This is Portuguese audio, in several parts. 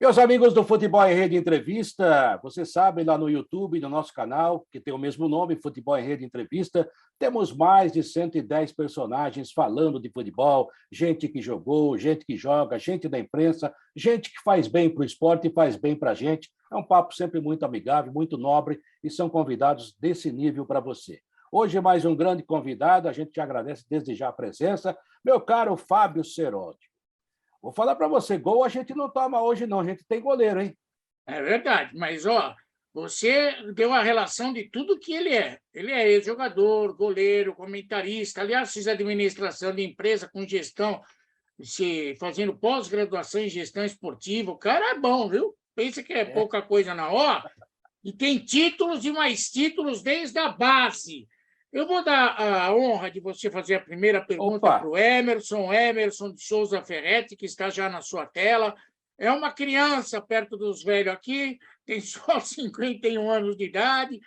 Meus amigos do Futebol em Rede Entrevista, vocês sabem, lá no YouTube, no nosso canal, que tem o mesmo nome, Futebol em Rede Entrevista, temos mais de 110 personagens falando de futebol, gente que jogou, gente que joga, gente da imprensa, gente que faz bem para o esporte e faz bem para a gente. É um papo sempre muito amigável, muito nobre, e são convidados desse nível para você. Hoje, mais um grande convidado, a gente te agradece desde já a presença, meu caro Fábio Ceródio. Vou falar para você, gol a gente não toma hoje, não. A gente tem goleiro, hein? É verdade, mas você deu a relação de tudo que ele é. Ele é ex-jogador, goleiro, comentarista, aliás, fiz administração de empresa com gestão, fazendo pós-graduação em gestão esportiva. O cara é bom, viu? Pensa que é pouca coisa na hora. E tem títulos e mais títulos desde a base. Eu vou dar a honra de você fazer a primeira pergunta para o Emerson de Souza Ferretti, que está já na sua tela. É uma criança perto dos velhos aqui, tem só 51 anos de idade.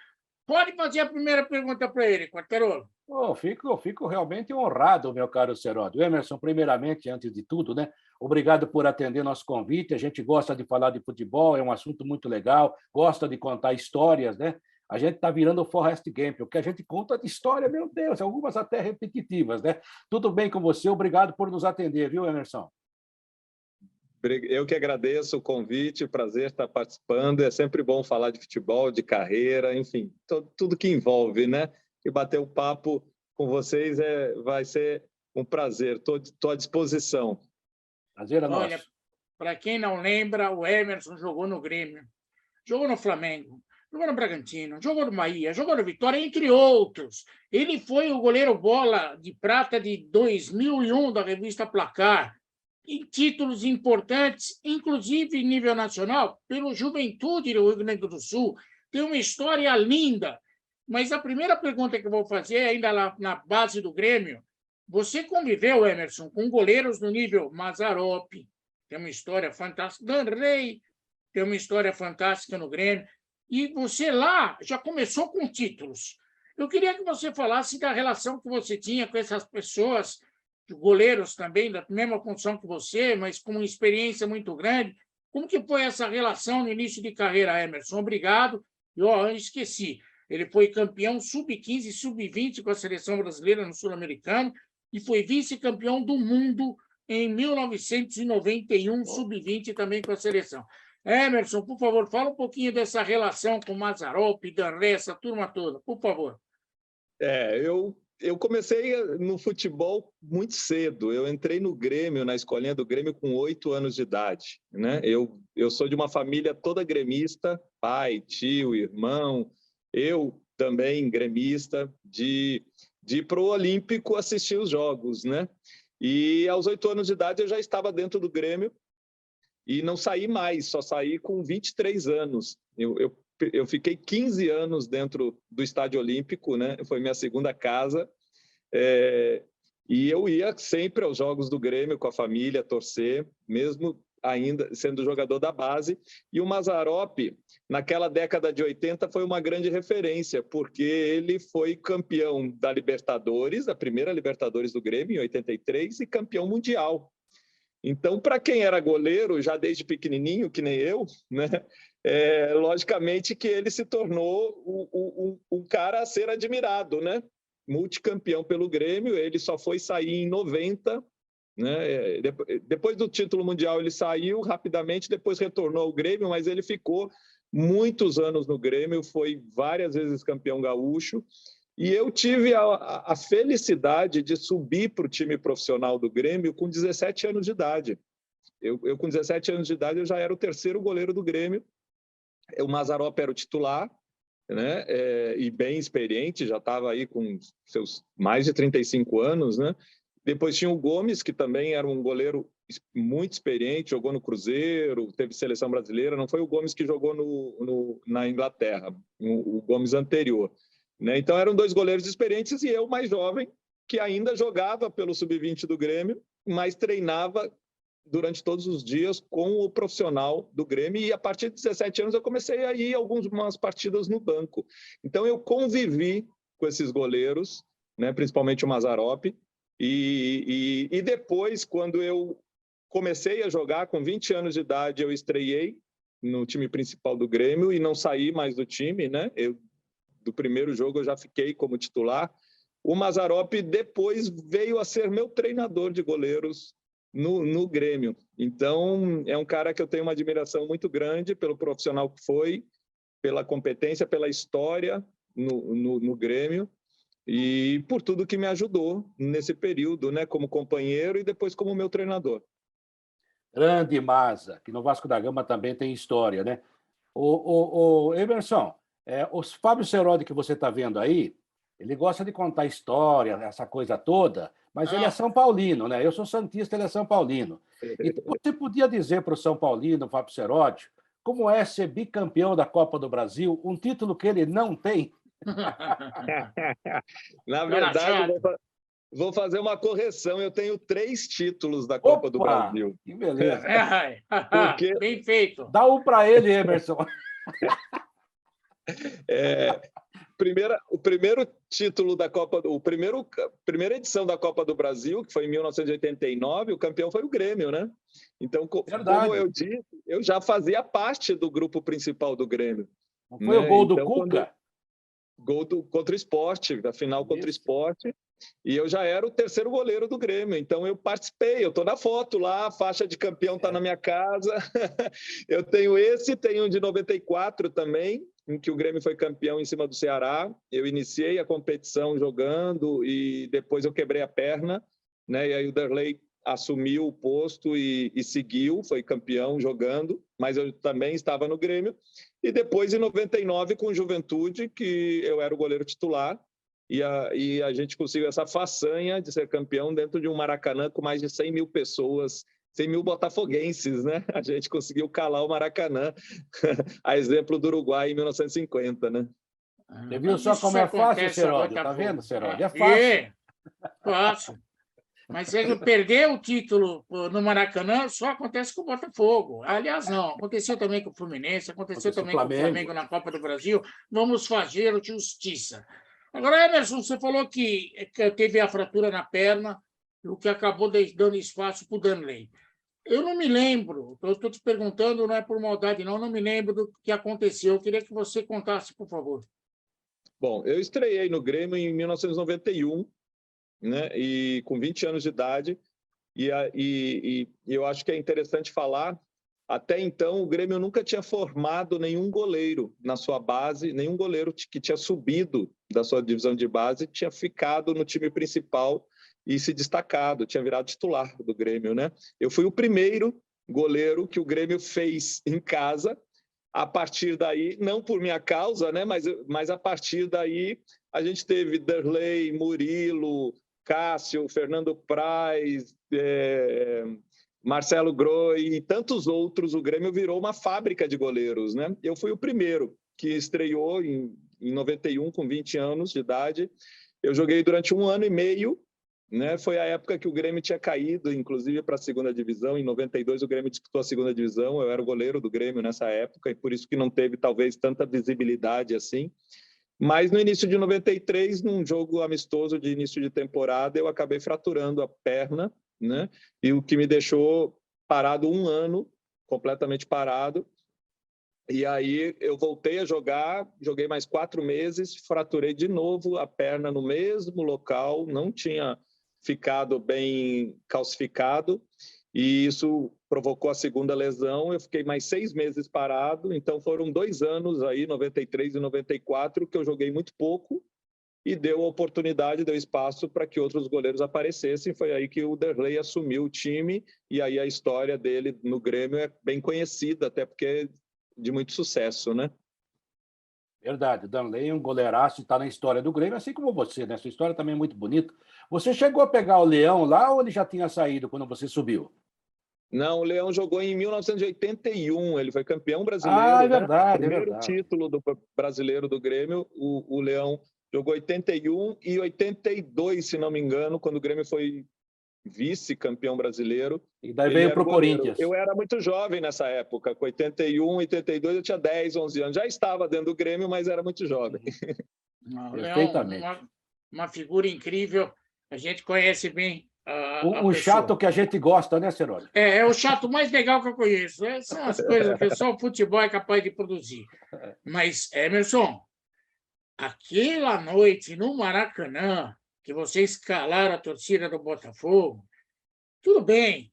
Pode fazer a primeira pergunta para ele, Quartarolo. Fico realmente honrado, meu caro Ceródio. Emerson, primeiramente, antes de tudo, né? Obrigado por atender nosso convite. A gente gosta de falar de futebol, é um assunto muito legal, gosta de contar histórias, né? A gente está virando o Forrest Gump, o que a gente conta de história, meu Deus, algumas até repetitivas, né? Tudo bem com você? Obrigado por nos atender, viu, Emerson? Eu que agradeço o convite, prazer estar participando. É sempre bom falar de futebol, de carreira, enfim, tudo que envolve, né? E bater o papo com vocês vai ser um prazer. Estou à disposição. Prazer é nosso. Olha, para quem não lembra, o Emerson jogou no Grêmio, jogou no Flamengo, jogou no Bragantino, jogou no Bahia, jogou no Vitória, entre outros. Ele foi o goleiro bola de prata de 2001 da revista Placar. Em títulos importantes, inclusive em nível nacional, pelo Juventude do Rio Grande do Sul. Tem uma história linda. Mas a primeira pergunta que eu vou fazer, ainda lá na base do Grêmio, você conviveu, Emerson, com goleiros no nível Mazzaropi, tem uma história fantástica, Danrey, tem uma história fantástica no Grêmio, e você lá já começou com títulos. Eu queria que você falasse da relação que você tinha com essas pessoas, goleiros também, da mesma função que você, mas com uma experiência muito grande. Como que foi essa relação no início de carreira, Emerson? Obrigado. Eu esqueci. Ele foi campeão sub-15 e sub-20 com a seleção brasileira no Sul-Americano e foi vice-campeão do mundo em 1991, sub-20 também com a seleção. Emerson, por favor, fala um pouquinho dessa relação com Mazzaropi, Danré, essa turma toda, por favor. Eu comecei no futebol muito cedo. Eu entrei no Grêmio, na escolinha do Grêmio, com 8 anos de idade, né? Eu sou de uma família toda gremista, pai, tio, irmão. Eu também gremista, de ir para o Olímpico assistir os jogos, né? E aos 8 anos de idade eu já estava dentro do Grêmio e não saí mais, só saí com 23 anos. Eu fiquei 15 anos dentro do Estádio Olímpico, né? Foi minha segunda casa. E eu ia sempre aos jogos do Grêmio com a família, torcer, mesmo ainda sendo jogador da base. E o Mazzaropi, naquela década de 80, foi uma grande referência, porque ele foi campeão da Libertadores, a primeira Libertadores do Grêmio, em 83, e campeão mundial. Então, para quem era goleiro, já desde pequenininho, que nem eu, né? Logicamente que ele se tornou um cara a ser admirado, né? Multicampeão pelo Grêmio, ele só foi sair em 90, né? Depois do título mundial ele saiu rapidamente, depois retornou ao Grêmio, mas ele ficou muitos anos no Grêmio, foi várias vezes campeão gaúcho, e eu tive a felicidade de subir para o time profissional do Grêmio com 17 anos de idade. Eu com 17 anos de idade, eu já era o terceiro goleiro do Grêmio. O Mazzaropi era o titular, né? E bem experiente, já estava aí com seus mais de 35 anos, né? Depois tinha o Gomes, que também era um goleiro muito experiente, jogou no Cruzeiro, teve seleção brasileira. Não foi o Gomes que jogou na Inglaterra, o Gomes anterior, né? Então eram dois goleiros experientes e eu mais jovem, que ainda jogava pelo sub-20 do Grêmio, mas treinava durante todos os dias com o profissional do Grêmio, e a partir de 17 anos eu comecei a ir algumas partidas no banco. Então eu convivi com esses goleiros, né, principalmente o Mazzaropi, e depois, quando eu comecei a jogar com 20 anos de idade, eu estreiei no time principal do Grêmio e não saí mais do time, né? Do primeiro jogo eu já fiquei como titular. O Mazzaropi depois veio a ser meu treinador de goleiros no Grêmio. Então, é um cara que eu tenho uma admiração muito grande pelo profissional que foi, pela competência, pela história no Grêmio e por tudo que me ajudou nesse período, né, como companheiro e depois como meu treinador. Grande Mazza, que no Vasco da Gama também tem história, né? O Emerson, o Fábio Serodi que você está vendo aí, ele gosta de contar história, essa coisa toda, mas ele é São Paulino, né? Eu sou santista, ele é São Paulino. Então, você podia dizer para o São Paulino, Fábio Serodi, como é ser bicampeão da Copa do Brasil, um título que ele não tem? Na verdade, vou fazer uma correção. Eu tenho 3 títulos da Copa do Brasil. Que beleza. Porque... Bem feito. Dá um para ele, Emerson. O primeiro título da Copa, primeira edição da Copa do Brasil, que foi em 1989, o campeão foi o Grêmio, né? Então, como eu disse, eu já fazia parte do grupo principal do Grêmio. Não foi o gol do Cuca? Gol contra o Sport, da final contra o Sport. E eu já era o terceiro goleiro do Grêmio, então eu participei, eu estou na foto lá, a faixa de campeão está na minha casa. Eu tenho tenho um de 94 também, em que o Grêmio foi campeão em cima do Ceará. Eu iniciei a competição jogando e depois eu quebrei a perna, né? E aí o Derlei assumiu o posto e seguiu, foi campeão jogando, mas eu também estava no Grêmio. E depois, em 99, com o Juventude, que eu era o goleiro titular, e a gente conseguiu essa façanha de ser campeão dentro de um Maracanã com mais de 100 mil pessoas, 100 mil botafoguenses, né? A gente conseguiu calar o Maracanã, a exemplo do Uruguai em 1950, né? Você viu só como é fácil, Serodi? Tá vendo, Serodi? É fácil. Fácil. Mas se perder o título no Maracanã, só acontece com o Botafogo. Aliás, não. Aconteceu também com o Fluminense, aconteceu também com o Flamengo na Copa do Brasil. Vamos fazer justiça. Agora, Emerson, você falou que teve a fratura na perna, o que acabou dando espaço para o Danley. Eu não me lembro, eu estou te perguntando, não é por maldade, não me lembro do que aconteceu. Eu queria que você contasse, por favor. Bom, eu estreiei no Grêmio em 1991, né, e com 20 anos de idade, e eu acho que é interessante falar, até então o Grêmio nunca tinha formado nenhum goleiro na sua base, nenhum goleiro que tinha subido da sua divisão de base tinha ficado no time principal e se destacado, tinha virado titular do Grêmio, né? Eu fui o primeiro goleiro que o Grêmio fez em casa. A partir daí, não por minha causa, né, mas a partir daí a gente teve Derlei, Murilo, Cássio, Fernando Praz, Marcelo Groi e tantos outros. O Grêmio virou uma fábrica de goleiros, né? Eu fui o primeiro que estreou em 91, com 20 anos de idade. Eu joguei durante 1 ano e meio, né? Foi a época que o Grêmio tinha caído, inclusive, para a segunda divisão. Em 92, o Grêmio disputou a segunda divisão. Eu era o goleiro do Grêmio nessa época e por isso que não teve, talvez, tanta visibilidade assim. Mas no início de 93, num jogo amistoso de início de temporada, eu acabei fraturando a perna, né? E o que me deixou parado 1 ano, completamente parado. E aí eu voltei a jogar, joguei mais 4 meses, fraturei de novo a perna no mesmo local, não tinha ficado bem calcificado, e isso provocou a segunda lesão. Eu fiquei mais 6 meses parado, então foram 2 anos aí, 93 e 94, que eu joguei muito pouco, e deu a oportunidade, deu espaço para que outros goleiros aparecessem. Foi aí que o Derlei assumiu o time, e aí a história dele no Grêmio é bem conhecida, até porque é de muito sucesso, né? Verdade, o Danley é um goleiraço, está na história do Grêmio, assim como você, né? Sua história também é muito bonita. Você chegou a pegar o Leão lá ou ele já tinha saído quando você subiu? Não, o Leão jogou em 1981, ele foi campeão brasileiro. Ah, é verdade, né? é Primeiro verdade. título brasileiro do Grêmio, o Leão jogou 81 e 82, se não me engano, quando o Grêmio foi vice-campeão brasileiro. E daí veio para o Corinthians. Eu era muito jovem nessa época, com 81, 82, eu tinha 10, 11 anos. Já estava dentro do Grêmio, mas era muito jovem. Não, Perfeitamente. uma figura incrível. A gente conhece bem a Um pessoa. chato que a gente gosta, né, Ceroli? É o chato mais legal que eu conheço. Essas são as coisas que só o futebol é capaz de produzir. Mas, Emerson, aquela noite no Maracanã, que vocês escalaram a torcida do Botafogo, tudo bem,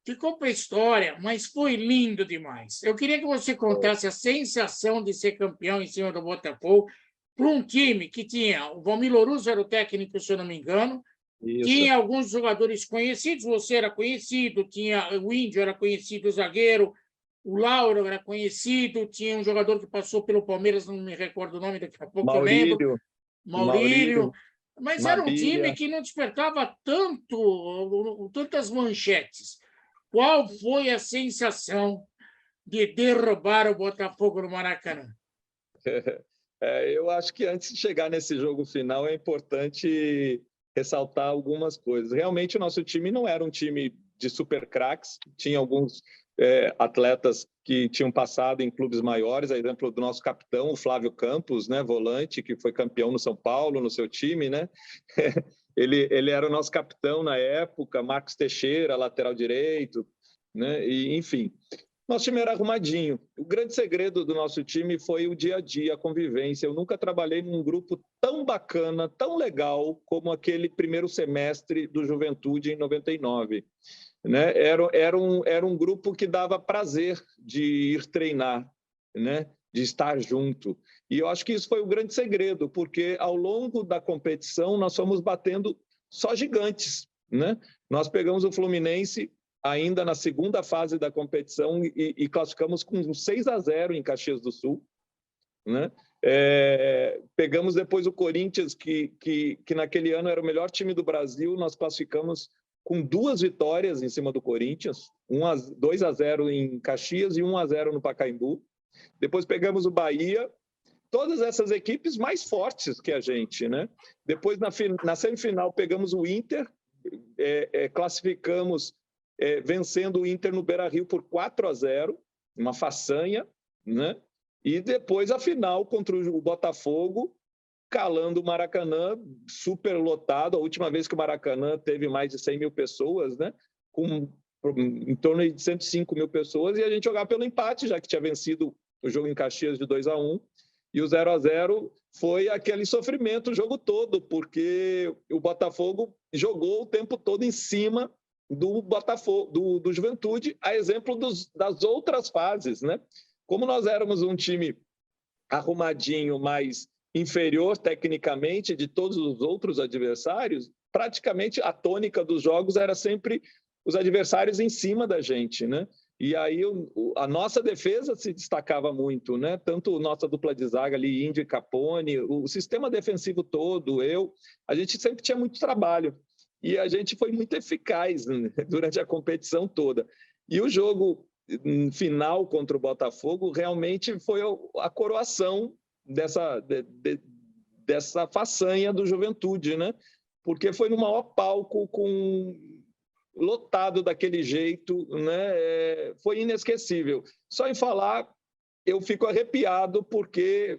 ficou para a história, mas foi lindo demais. Eu queria que você contasse a sensação de ser campeão em cima do Botafogo para um time que tinha o Valmir Lorusso era o técnico, se eu não me engano, Isso. tinha alguns jogadores conhecidos, você era conhecido, tinha o Índio era conhecido, o zagueiro, o Lauro era conhecido, tinha um jogador que passou pelo Palmeiras, não me recordo o nome, daqui a pouco eu lembro. Maurílio. Mas era um time que não despertava tantas manchetes. Qual foi a sensação de derrubar o Botafogo no Maracanã? Eu acho que antes de chegar nesse jogo final é importante ressaltar algumas coisas. Realmente o nosso time não era um time de super craques, tinha alguns atletas que tinham passado em clubes maiores, a exemplo do nosso capitão, o Flávio Campos, né, volante, que foi campeão no São Paulo, no seu time, né? Ele era o nosso capitão na época, Marcos Teixeira, lateral direito, né? E, enfim, nosso time era arrumadinho. O grande segredo do nosso time foi o dia a dia, a convivência. Eu nunca trabalhei num grupo tão bacana, tão legal, como aquele primeiro semestre do Juventude em 99. Né? Era um grupo que dava prazer de ir treinar, né? De estar junto. E eu acho que isso foi o grande segredo, porque ao longo da competição nós fomos batendo só gigantes. Né? Nós pegamos o Fluminense ainda na segunda fase da competição e classificamos com 6-0 em Caxias do Sul. Né? Pegamos depois o Corinthians, que naquele ano era o melhor time do Brasil, nós classificamos com 2 vitórias em cima do Corinthians, 2-0 em Caxias e 1-0 no Pacaembu. Depois pegamos o Bahia, todas essas equipes mais fortes que a gente. Né? Depois, na semifinal, pegamos o Inter, classificamos vencendo o Inter no Beira-Rio por 4-0, uma façanha, né? E depois a final contra o Botafogo, calando o Maracanã, super lotado, a última vez que o Maracanã teve mais de 100 mil pessoas, né? Com em torno de 105 mil pessoas, e a gente jogava pelo empate, já que tinha vencido o jogo em Caxias de 2-1, e o 0-0 foi aquele sofrimento o jogo todo, porque o Botafogo jogou o tempo todo em cima do Botafogo, do Juventude, a exemplo das outras fases, né? Como nós éramos um time arrumadinho, mas inferior tecnicamente de todos os outros adversários, praticamente a tônica dos jogos era sempre os adversários em cima da gente, né? E aí a nossa defesa se destacava muito, né? Tanto nossa dupla de zaga ali, Índio e Capone, o sistema defensivo todo, a gente sempre tinha muito trabalho. E a gente foi muito eficaz, né, durante a competição toda. E o jogo final contra o Botafogo realmente foi a coroação dessa façanha do Juventude, né? Porque foi no maior palco, lotado daquele jeito, né? Foi inesquecível. Só em falar, eu fico arrepiado, porque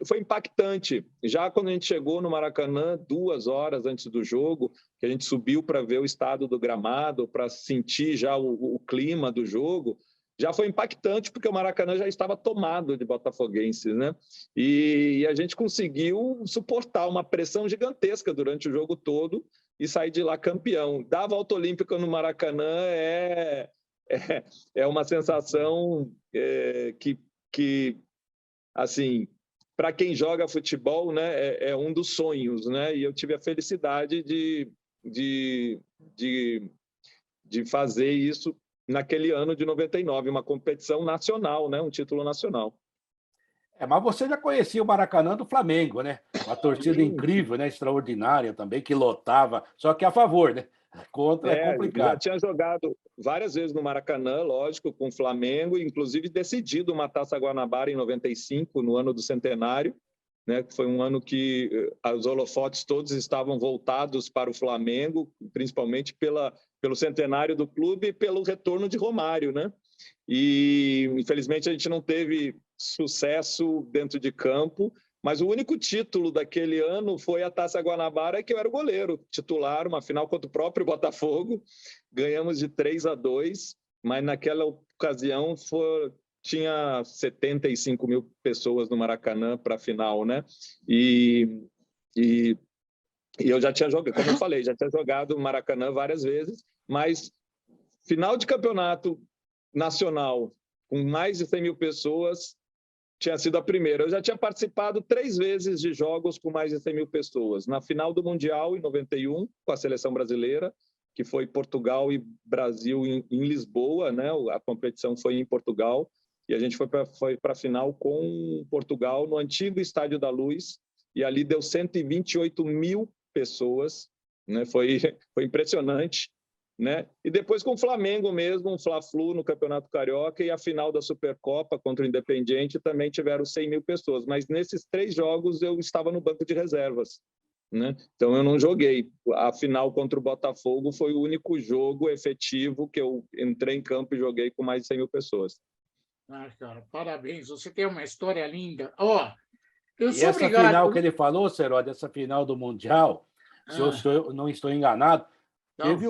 foi impactante. Já quando a gente chegou no Maracanã, 2 horas antes do jogo, que a gente subiu para ver o estado do gramado, para sentir já o clima do jogo, já foi impactante, porque o Maracanã já estava tomado de botafoguenses, né? E a gente conseguiu suportar uma pressão gigantesca durante o jogo todo e sair de lá campeão. Dar a volta olímpica no Maracanã é uma sensação que, assim, para quem joga futebol, né, é um dos sonhos, né? E eu tive a felicidade de fazer isso naquele ano de 99, uma competição nacional, né? Um título nacional. Mas você já conhecia o Maracanã do Flamengo, né? Uma torcida incrível, né? Extraordinária também, que lotava, só que a favor, né? Contra é complicado. Já tinha jogado várias vezes no Maracanã, lógico, com o Flamengo, inclusive decidido uma Taça Guanabara em 95, no ano do centenário, né? Foi um ano que os holofotes todos estavam voltados para o Flamengo, principalmente pelo centenário do clube e pelo retorno de Romário, né? E, infelizmente, a gente não teve sucesso dentro de campo, Mas o único título daquele ano foi a Taça Guanabara, que eu era o goleiro titular, uma final contra o próprio Botafogo. Ganhamos de 3-2, mas naquela ocasião tinha 75 mil pessoas no Maracanã para a final, né? E eu já tinha jogado, como eu falei, já tinha jogado no Maracanã várias vezes, mas final de campeonato nacional com mais de 100 mil pessoas tinha sido a primeira. Eu já tinha participado 3 vezes de jogos com mais de 100 mil pessoas. Na final do Mundial, em 91, com a seleção brasileira, que foi Portugal e Brasil em Lisboa, né? A competição foi em Portugal, e a gente foi para a final com Portugal no antigo Estádio da Luz, e ali deu 128 mil pessoas, né? Foi impressionante. Né? E depois com o Flamengo mesmo, um Fla-Flu no Campeonato Carioca, e a final da Supercopa contra o Independiente também tiveram 100 mil pessoas. Mas nesses 3 jogos eu estava no banco de reservas. Né? Então eu não joguei. A final contra o Botafogo foi o único jogo efetivo que eu entrei em campo e joguei com mais de 100 mil pessoas. Cara, parabéns, você tem uma história linda. Ó, eu E sou essa obrigado. final que ele falou, Seródio, essa final do Mundial, se eu não estou enganado, teve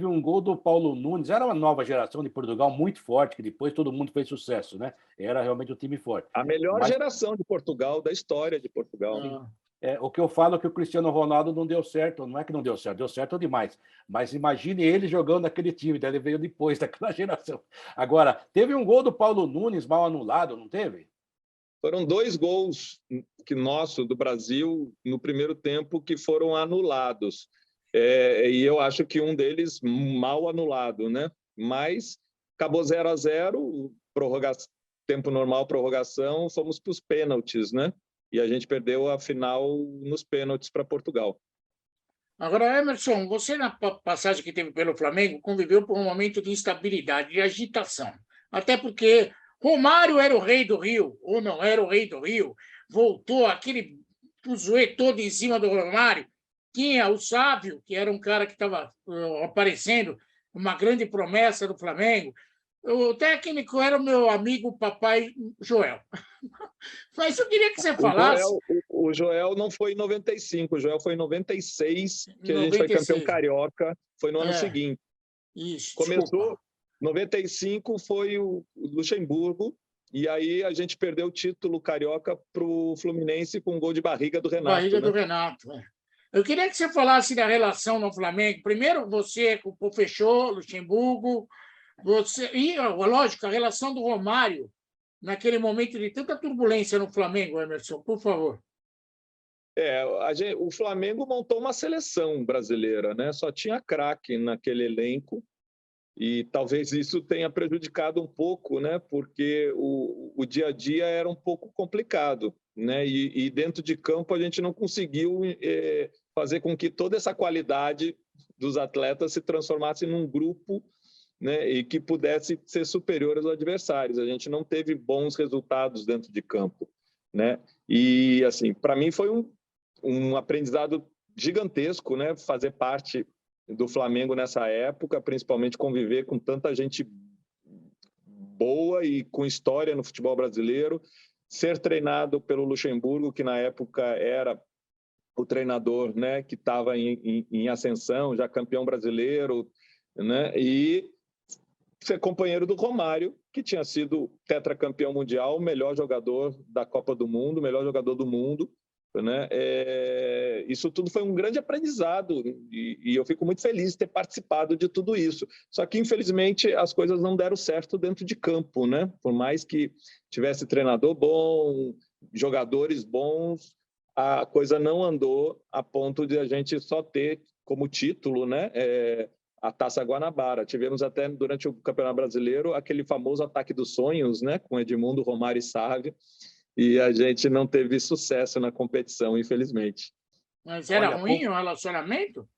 um gol do Paulo Nunes. Era uma nova geração de Portugal muito forte, que depois todo mundo fez sucesso, né? Era realmente um time forte. A melhor geração de Portugal, da história de Portugal. O que eu falo é que o Cristiano Ronaldo não deu certo. Não é que não deu certo demais. Mas imagine ele jogando naquele time, daí ele veio depois daquela geração. Agora, teve um gol do Paulo Nunes mal anulado, não teve? Foram 2 gols do Brasil, no primeiro tempo, que foram anulados. E eu acho que um deles mal anulado, né? Mas acabou 0-0, tempo normal, prorrogação, fomos para os pênaltis, né? E a gente perdeu a final nos pênaltis para Portugal. Agora, Emerson, você na passagem que teve pelo Flamengo conviveu por um momento de instabilidade, de agitação. Até porque Romário era o rei do Rio, ou não era o rei do Rio, voltou aquele zoe todo em cima do Romário. Tinha o Sávio, que era um cara que estava aparecendo, uma grande promessa do Flamengo. O técnico era o meu amigo papai Joel. Mas eu queria que você falasse... O Joel não foi em 95, o Joel foi em 96, que 96. A gente foi campeão carioca, foi no ano seguinte. Isso, começou, desculpa. 95 foi o Luxemburgo, e aí a gente perdeu o título carioca para o Fluminense com um gol de barriga do Renato. Barriga do Renato, Eu queria que você falasse da relação no Flamengo. Primeiro, você com o Fechou, Luxemburgo, e, lógico, a relação do Romário naquele momento de tanta turbulência no Flamengo, Emerson, por favor. O Flamengo montou uma seleção brasileira, né? Só tinha craque naquele elenco, e talvez isso tenha prejudicado um pouco, né? Porque o dia a dia era um pouco complicado, né? E dentro de campo a gente não conseguiu fazer com que toda essa qualidade dos atletas se transformasse num grupo, né, e que pudesse ser superior aos adversários. A gente não teve bons resultados dentro de campo, né? E assim, para mim foi um aprendizado gigantesco, né, fazer parte do Flamengo nessa época, principalmente conviver com tanta gente boa e com história no futebol brasileiro, ser treinado pelo Luxemburgo, que na época era o treinador, né, que estava em ascensão, já campeão brasileiro, né, e ser companheiro do Romário, que tinha sido tetracampeão mundial, melhor jogador da Copa do Mundo, melhor jogador do mundo, né? Isso tudo foi um grande aprendizado, e eu fico muito feliz de ter participado de tudo isso. Só que, infelizmente, as coisas não deram certo dentro de campo, né? Por mais que tivesse treinador bom, jogadores bons, a coisa não andou a ponto de a gente só ter como título, né, a Taça Guanabara. Tivemos até, durante o Campeonato Brasileiro, aquele famoso ataque dos sonhos, né, com Edmundo, Romário e Sávio, e a gente não teve sucesso na competição, infelizmente. Mas era ruim o relacionamento?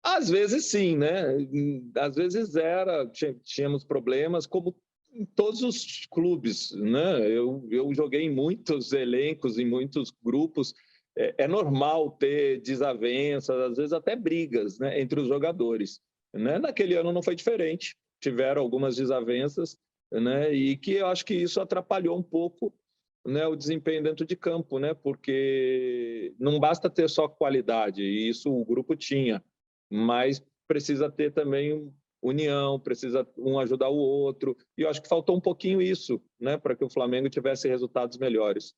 Às vezes sim, né? Às vezes tínhamos problemas, como em todos os clubes, né? Eu joguei em muitos elencos, em muitos grupos. É normal ter desavenças, às vezes até brigas, né, entre os jogadores, né? Naquele ano não foi diferente. Tiveram algumas desavenças, né? E que eu acho que isso atrapalhou um pouco né, o desempenho dentro de campo, né, porque não basta ter só qualidade, e isso o grupo tinha, mas precisa ter também união, precisa um ajudar o outro, e eu acho que faltou um pouquinho isso, né, para que o Flamengo tivesse resultados melhores.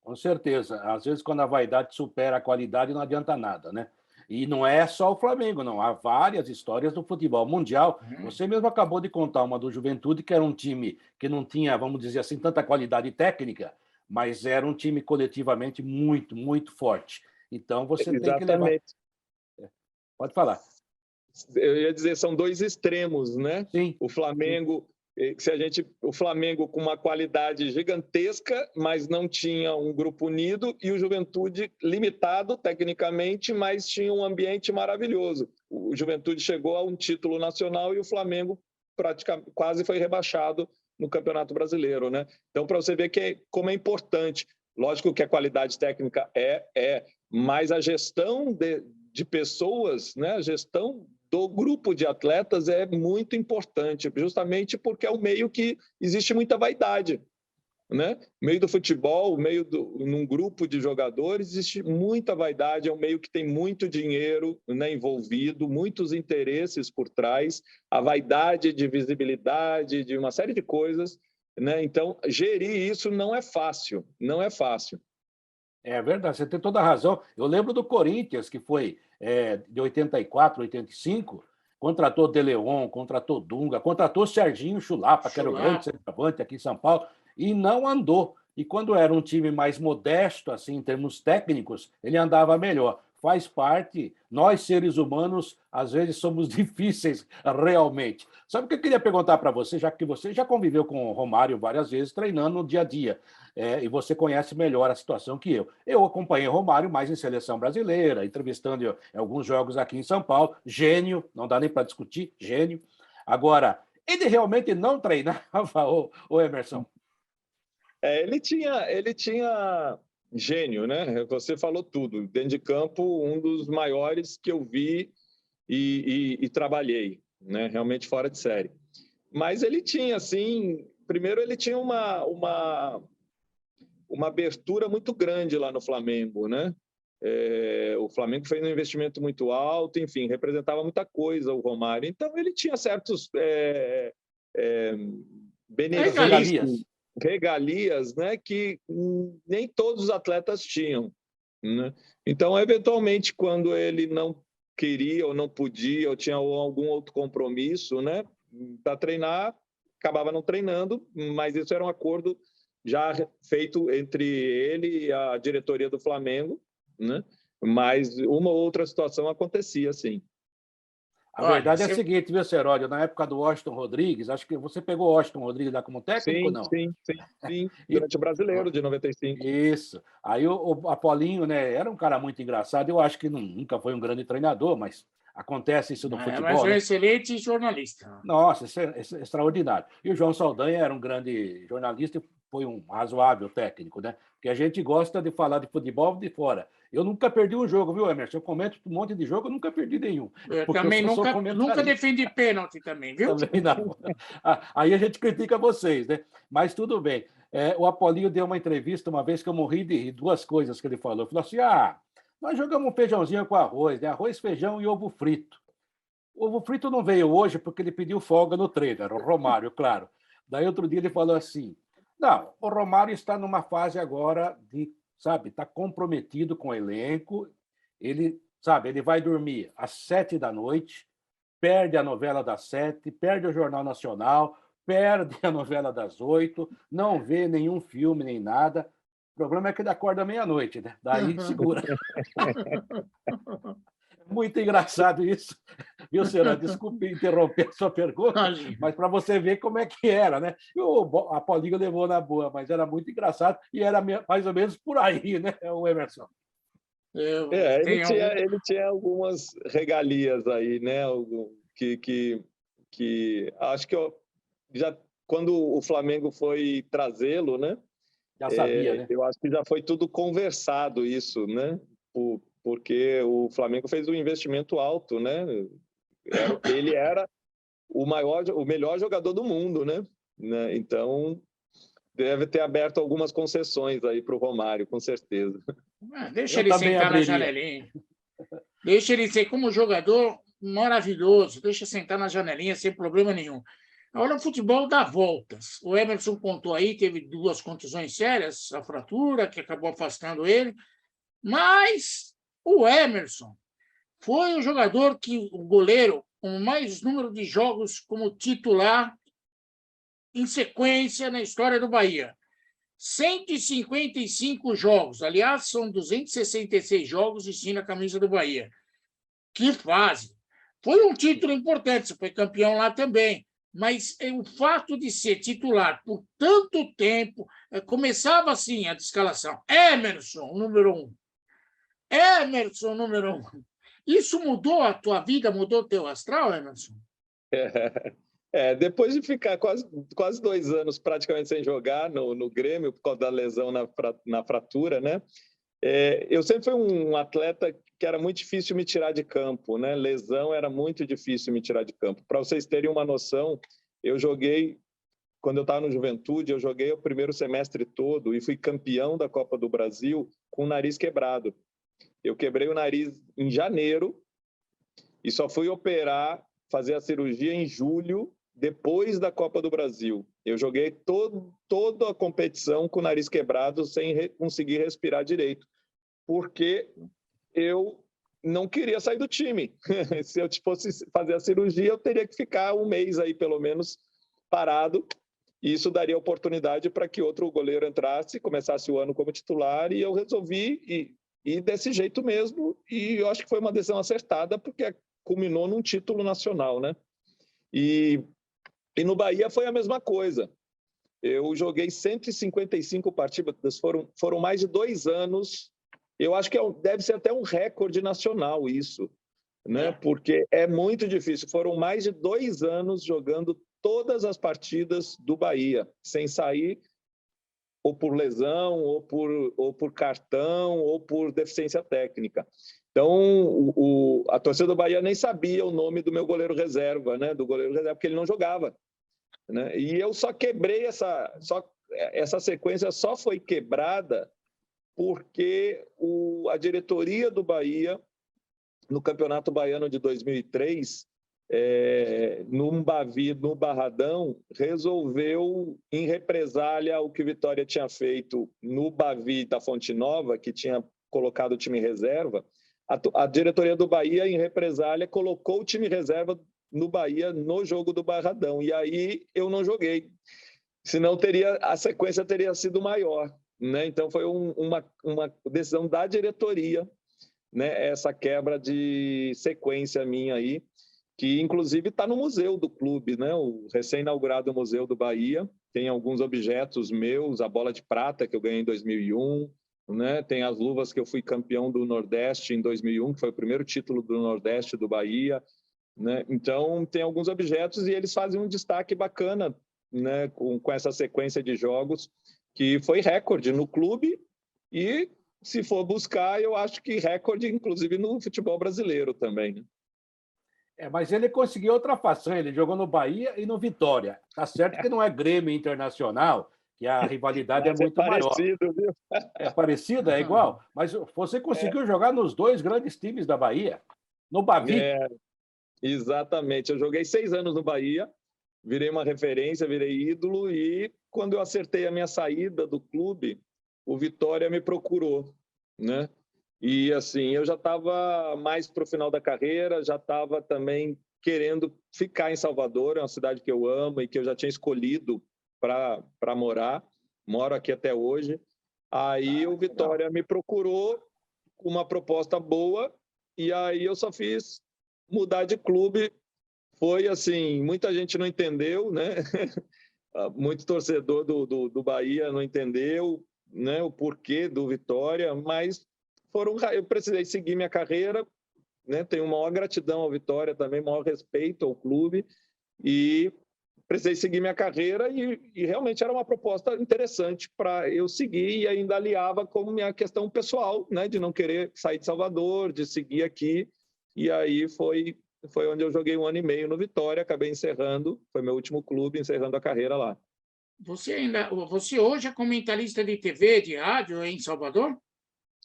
Com certeza. Às vezes, quando a vaidade supera a qualidade, não adianta nada, né? E não é só o Flamengo, não. Há várias histórias do futebol mundial. Você mesmo acabou de contar uma do Juventude, que era um time que não tinha, vamos dizer assim, tanta qualidade técnica, mas era um time coletivamente muito, muito forte. Então, você tem que levar... Exatamente. Pode falar. Eu ia dizer, são dois extremos, né? Sim. O Flamengo, o Flamengo com uma qualidade gigantesca, mas não tinha um grupo unido, e o Juventude limitado tecnicamente, mas tinha um ambiente maravilhoso. O Juventude chegou a um título nacional e o Flamengo praticamente quase foi rebaixado no Campeonato Brasileiro, né? Então, para você ver como é importante. Lógico que a qualidade técnica mas a gestão de pessoas, né? A gestão do grupo de atletas é muito importante, justamente porque é um meio que existe muita vaidade, né? No meio do futebol, num grupo de jogadores, existe muita vaidade, é um meio que tem muito dinheiro, né, envolvido, muitos interesses por trás, a vaidade de visibilidade, de uma série de coisas, né? Então, gerir isso não é fácil, não é fácil. É verdade, você tem toda a razão. Eu lembro do Corinthians, que foi de 84, 85, contratou De Leon, contratou Dunga, contratou Serginho Chulapa, que era o grande centroavante aqui em São Paulo, e não andou. E quando era um time mais modesto, assim, em termos técnicos, ele andava melhor. Faz parte, nós seres humanos, às vezes somos difíceis realmente. Sabe o que eu queria perguntar para você, já que você já conviveu com o Romário várias vezes, treinando no dia a dia, e você conhece melhor a situação que eu. Eu acompanhei o Romário mais em seleção brasileira, entrevistando em alguns jogos aqui em São Paulo. Gênio, não dá nem para discutir, gênio. Agora, ele realmente não treinava, o Emerson? Ele tinha gênio, né? Você falou tudo. Dentro de campo, um dos maiores que eu vi e trabalhei, né? Realmente fora de série. Mas ele tinha, assim, primeiro ele tinha uma abertura muito grande lá no Flamengo, né? O Flamengo fez um investimento muito alto, enfim, representava muita coisa o Romário. Então ele tinha certos benefícios, regalias, né, que nem todos os atletas tinham, né? Então, eventualmente, quando ele não queria ou não podia ou tinha algum outro compromisso, né, para treinar, acabava não treinando, mas isso era um acordo já feito entre ele e a diretoria do Flamengo, né? Mas uma ou outra situação acontecia, sim. A verdade é a seguinte, viu, Seródio? Na época do Washington Rodrigues, acho que você pegou o Washington Rodrigues lá como técnico ou não? Sim. Durante o Brasileiro de 95. Isso. Aí o Apolinho, né, era um cara muito engraçado. Eu acho que nunca foi um grande treinador, mas acontece isso no futebol. Mas um né? excelente jornalista. Nossa, isso é extraordinário. E o João Saldanha era um grande jornalista e foi um razoável técnico, né? Porque a gente gosta de falar de futebol de fora. Eu nunca perdi um jogo, viu, Emerson? Eu comento um monte de jogo, eu nunca perdi nenhum. Eu também nunca defendi pênalti também, viu? Também não. Aí a gente critica vocês, né? Mas tudo bem. O Apolinho deu uma entrevista uma vez que eu morri de rir, duas coisas que ele falou. Ele falou assim, nós jogamos um feijãozinho com arroz, né? Arroz, feijão e ovo frito. O ovo frito não veio hoje porque ele pediu folga no treino, era o Romário, claro. Daí outro dia ele falou assim, não, o Romário está numa fase agora de, sabe, está comprometido com o elenco, ele, sabe, ele vai dormir às 7 da noite, perde a novela das 7, perde o Jornal Nacional, perde a novela das 8, não vê nenhum filme nem nada. O problema é que ele acorda meia-noite, né? Daí segura. Muito engraçado isso, viu, Será? Desculpe interromper a sua pergunta, mas para você ver como é que era, né? E o Apolinho levou na boa, mas era muito engraçado e era mais ou menos por aí, né, o Emerson? Ele tinha algumas regalias aí, né? Que acho que quando o Flamengo foi trazê-lo, né? Já sabia, né? Eu acho que já foi tudo conversado isso, né? Porque o Flamengo fez um investimento alto, né? Ele era o melhor jogador do mundo, né? Então deve ter aberto algumas concessões aí para o Romário, com certeza. Deixa ele sentar na janelinha. Deixa ele ser como jogador maravilhoso. Deixa sentar na janelinha sem problema nenhum. Agora, o futebol dá voltas. O Emerson contou aí, teve 2 contusões sérias, a fratura, que acabou afastando ele. Mas o Emerson foi o jogador o goleiro com mais número de jogos como titular em sequência na história do Bahia. 155 jogos. Aliás, são 266 jogos vestindo a camisa do Bahia. Que fase! Foi um título importante, você foi campeão lá também. Mas o fato de ser titular por tanto tempo, começava assim a escalação. Emerson, número 1. Emerson, número 1. Isso mudou a tua vida, mudou o teu astral, Emerson? Depois de ficar quase 2 anos praticamente sem jogar no Grêmio, por causa da lesão na fratura, né? Eu sempre fui um atleta que era muito difícil me tirar de campo, né? Lesão era muito difícil me tirar de campo. Para vocês terem uma noção, quando eu estava no Juventude, eu joguei o primeiro semestre todo e fui campeão da Copa do Brasil com o nariz quebrado. Eu quebrei o nariz em janeiro e só fui fazer a cirurgia em julho, depois da Copa do Brasil. Eu joguei toda a competição com o nariz quebrado, sem conseguir respirar direito, porque eu não queria sair do time. Se eu fosse fazer a cirurgia, eu teria que ficar 1 mês aí, pelo menos, parado, e isso daria oportunidade para que outro goleiro entrasse, começasse o ano como titular, e eu resolvi ir desse jeito mesmo, e eu acho que foi uma decisão acertada, porque culminou num título nacional, né? E no Bahia foi a mesma coisa. Eu joguei 155 partidas, foram mais de 2 anos. Eu acho que deve ser até um recorde nacional isso, né? Porque é muito difícil. Foram mais de 2 anos jogando todas as partidas do Bahia, sem sair, ou por lesão, ou por cartão, ou por deficiência técnica. Então, a torcida do Bahia nem sabia o nome do meu goleiro reserva, né? Do goleiro reserva, porque ele não jogava, né? E eu só quebrei essa sequência, só foi quebrada porque a diretoria do Bahia, no Campeonato Baiano de 2003, no Barradão, resolveu, em represália ao que o Vitória tinha feito no Bavi da Fonte Nova, que tinha colocado o time reserva, a diretoria do Bahia, em represália, colocou o time reserva no Bahia no jogo do Barradão. E aí eu não joguei. Senão a sequência teria sido maior, né? Então foi uma decisão da diretoria, né? Essa quebra de sequência minha aí, que inclusive está no museu do clube, né? O recém-inaugurado Museu do Bahia. Tem alguns objetos meus, a bola de prata que eu ganhei em 2001, né? Tem as luvas que eu fui campeão do Nordeste em 2001, que foi o primeiro título do Nordeste do Bahia, né? Então, tem alguns objetos e eles fazem um destaque bacana, né? Com essa sequência de jogos, que foi recorde no clube e, se for buscar, eu acho que recorde, inclusive, no futebol brasileiro também, né? Mas ele conseguiu outra façanha, ele jogou no Bahia e no Vitória. Tá certo que não é Grêmio Internacional, que a rivalidade é muito parecido, maior. Viu? É parecido, é igual. Mas você conseguiu jogar nos 2 grandes times da Bahia, no Bavi. Exatamente. Eu joguei 6 anos no Bahia, virei uma referência, virei ídolo, e quando eu acertei a minha saída do clube, o Vitória me procurou, né? E assim, eu já estava mais para o final da carreira, já estava também querendo ficar em Salvador, é uma cidade que eu amo e que eu já tinha escolhido para morar, moro aqui até hoje. Aí o Vitória me procurou com uma proposta boa, e aí eu só fiz mudar de clube. Foi assim, muita gente não entendeu, né? Muito torcedor do Bahia não entendeu, né, o porquê do Vitória, mas eu precisei seguir minha carreira, né? Tenho maior gratidão ao Vitória também, maior respeito ao clube, e precisei seguir minha carreira, e realmente era uma proposta interessante para eu seguir, e ainda aliava como minha questão pessoal, né, de não querer sair de Salvador, de seguir aqui. E aí foi onde eu joguei 1 ano e meio no Vitória, acabei encerrando, foi meu último clube, encerrando a carreira lá. Você hoje é comentarista de TV, de rádio em Salvador?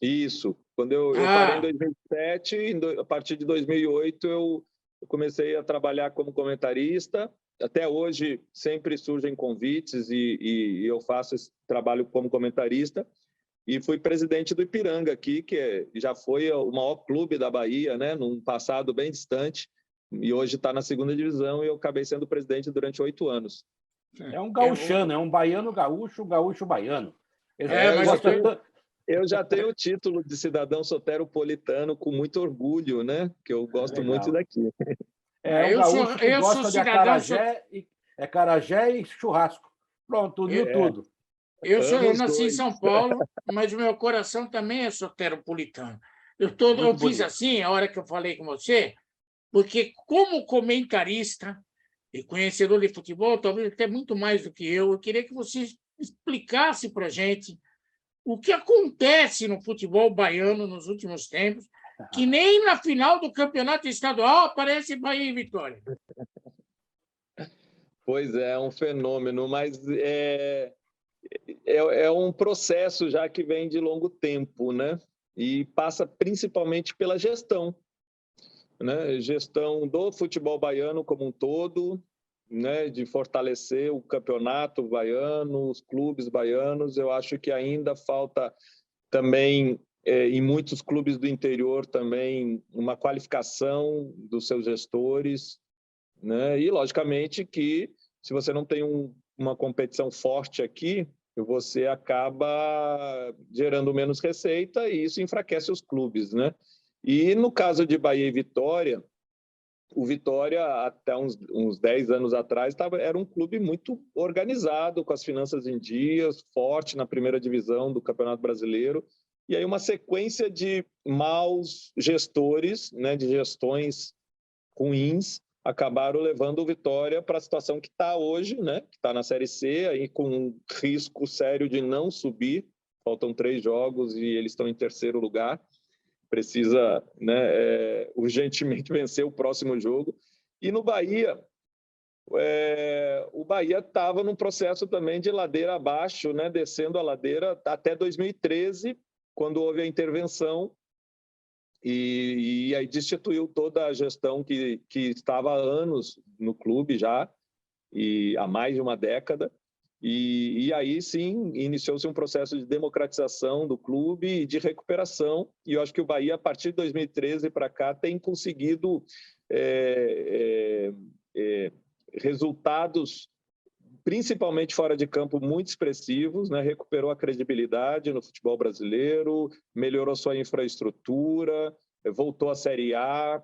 Isso. Quando eu parei em 2007, a partir de 2008 eu comecei a trabalhar como comentarista. Até hoje sempre surgem convites e eu faço esse trabalho como comentarista. E fui presidente do Ipiranga aqui, que já foi o maior clube da Bahia, né, num passado bem distante, e hoje está na segunda divisão, e eu acabei sendo presidente durante 8 anos. É um gaúchano, é um baiano gaúcho, gaúcho baiano. Eu já tenho o título de cidadão soteropolitano com muito orgulho, né, que eu gosto muito daqui. É um gaúcho que gosta de acarajé e churrasco. Pronto, uniu tudo. Eu nasci em São Paulo, mas o meu coração também é soteropolitano. Eu fiz assim, a hora que eu falei com você, porque como comentarista e conhecedor de futebol, talvez até muito mais do que eu queria que você explicasse para a gente o que acontece no futebol baiano nos últimos tempos, que nem na final do campeonato estadual aparece Bahia e Vitória. Pois é um fenômeno, mas é um processo já que vem de longo tempo, né? E passa principalmente pela gestão, né? Gestão do futebol baiano como um todo, né? De fortalecer o campeonato baiano, os clubes baianos. Eu acho que ainda falta também, em muitos clubes do interior, também uma qualificação dos seus gestores, né? E, logicamente, que se você não tem uma competição forte aqui, você acaba gerando menos receita e isso enfraquece os clubes, né? E no caso de Bahia e Vitória, o Vitória, até uns 10 anos atrás, era um clube muito organizado, com as finanças em dias, forte na primeira divisão do Campeonato Brasileiro, e aí uma sequência de maus gestores, né, de gestões ruins, acabaram levando o Vitória para a situação que está hoje, né? Que está na Série C, aí com um risco sério de não subir. Faltam 3 jogos e eles estão em terceiro lugar. Precisa, né, urgentemente vencer o próximo jogo. E no Bahia, o Bahia estava num processo também de ladeira abaixo, né? Descendo a ladeira até 2013, quando houve a intervenção e aí destituiu toda a gestão que estava há anos no clube já, e há mais de uma década, e aí sim iniciou-se um processo de democratização do clube e de recuperação, e eu acho que o Bahia, a partir de 2013 para cá, tem conseguido resultados, principalmente fora de campo, muito expressivos, né? Recuperou a credibilidade no futebol brasileiro, melhorou sua infraestrutura, voltou à Série A,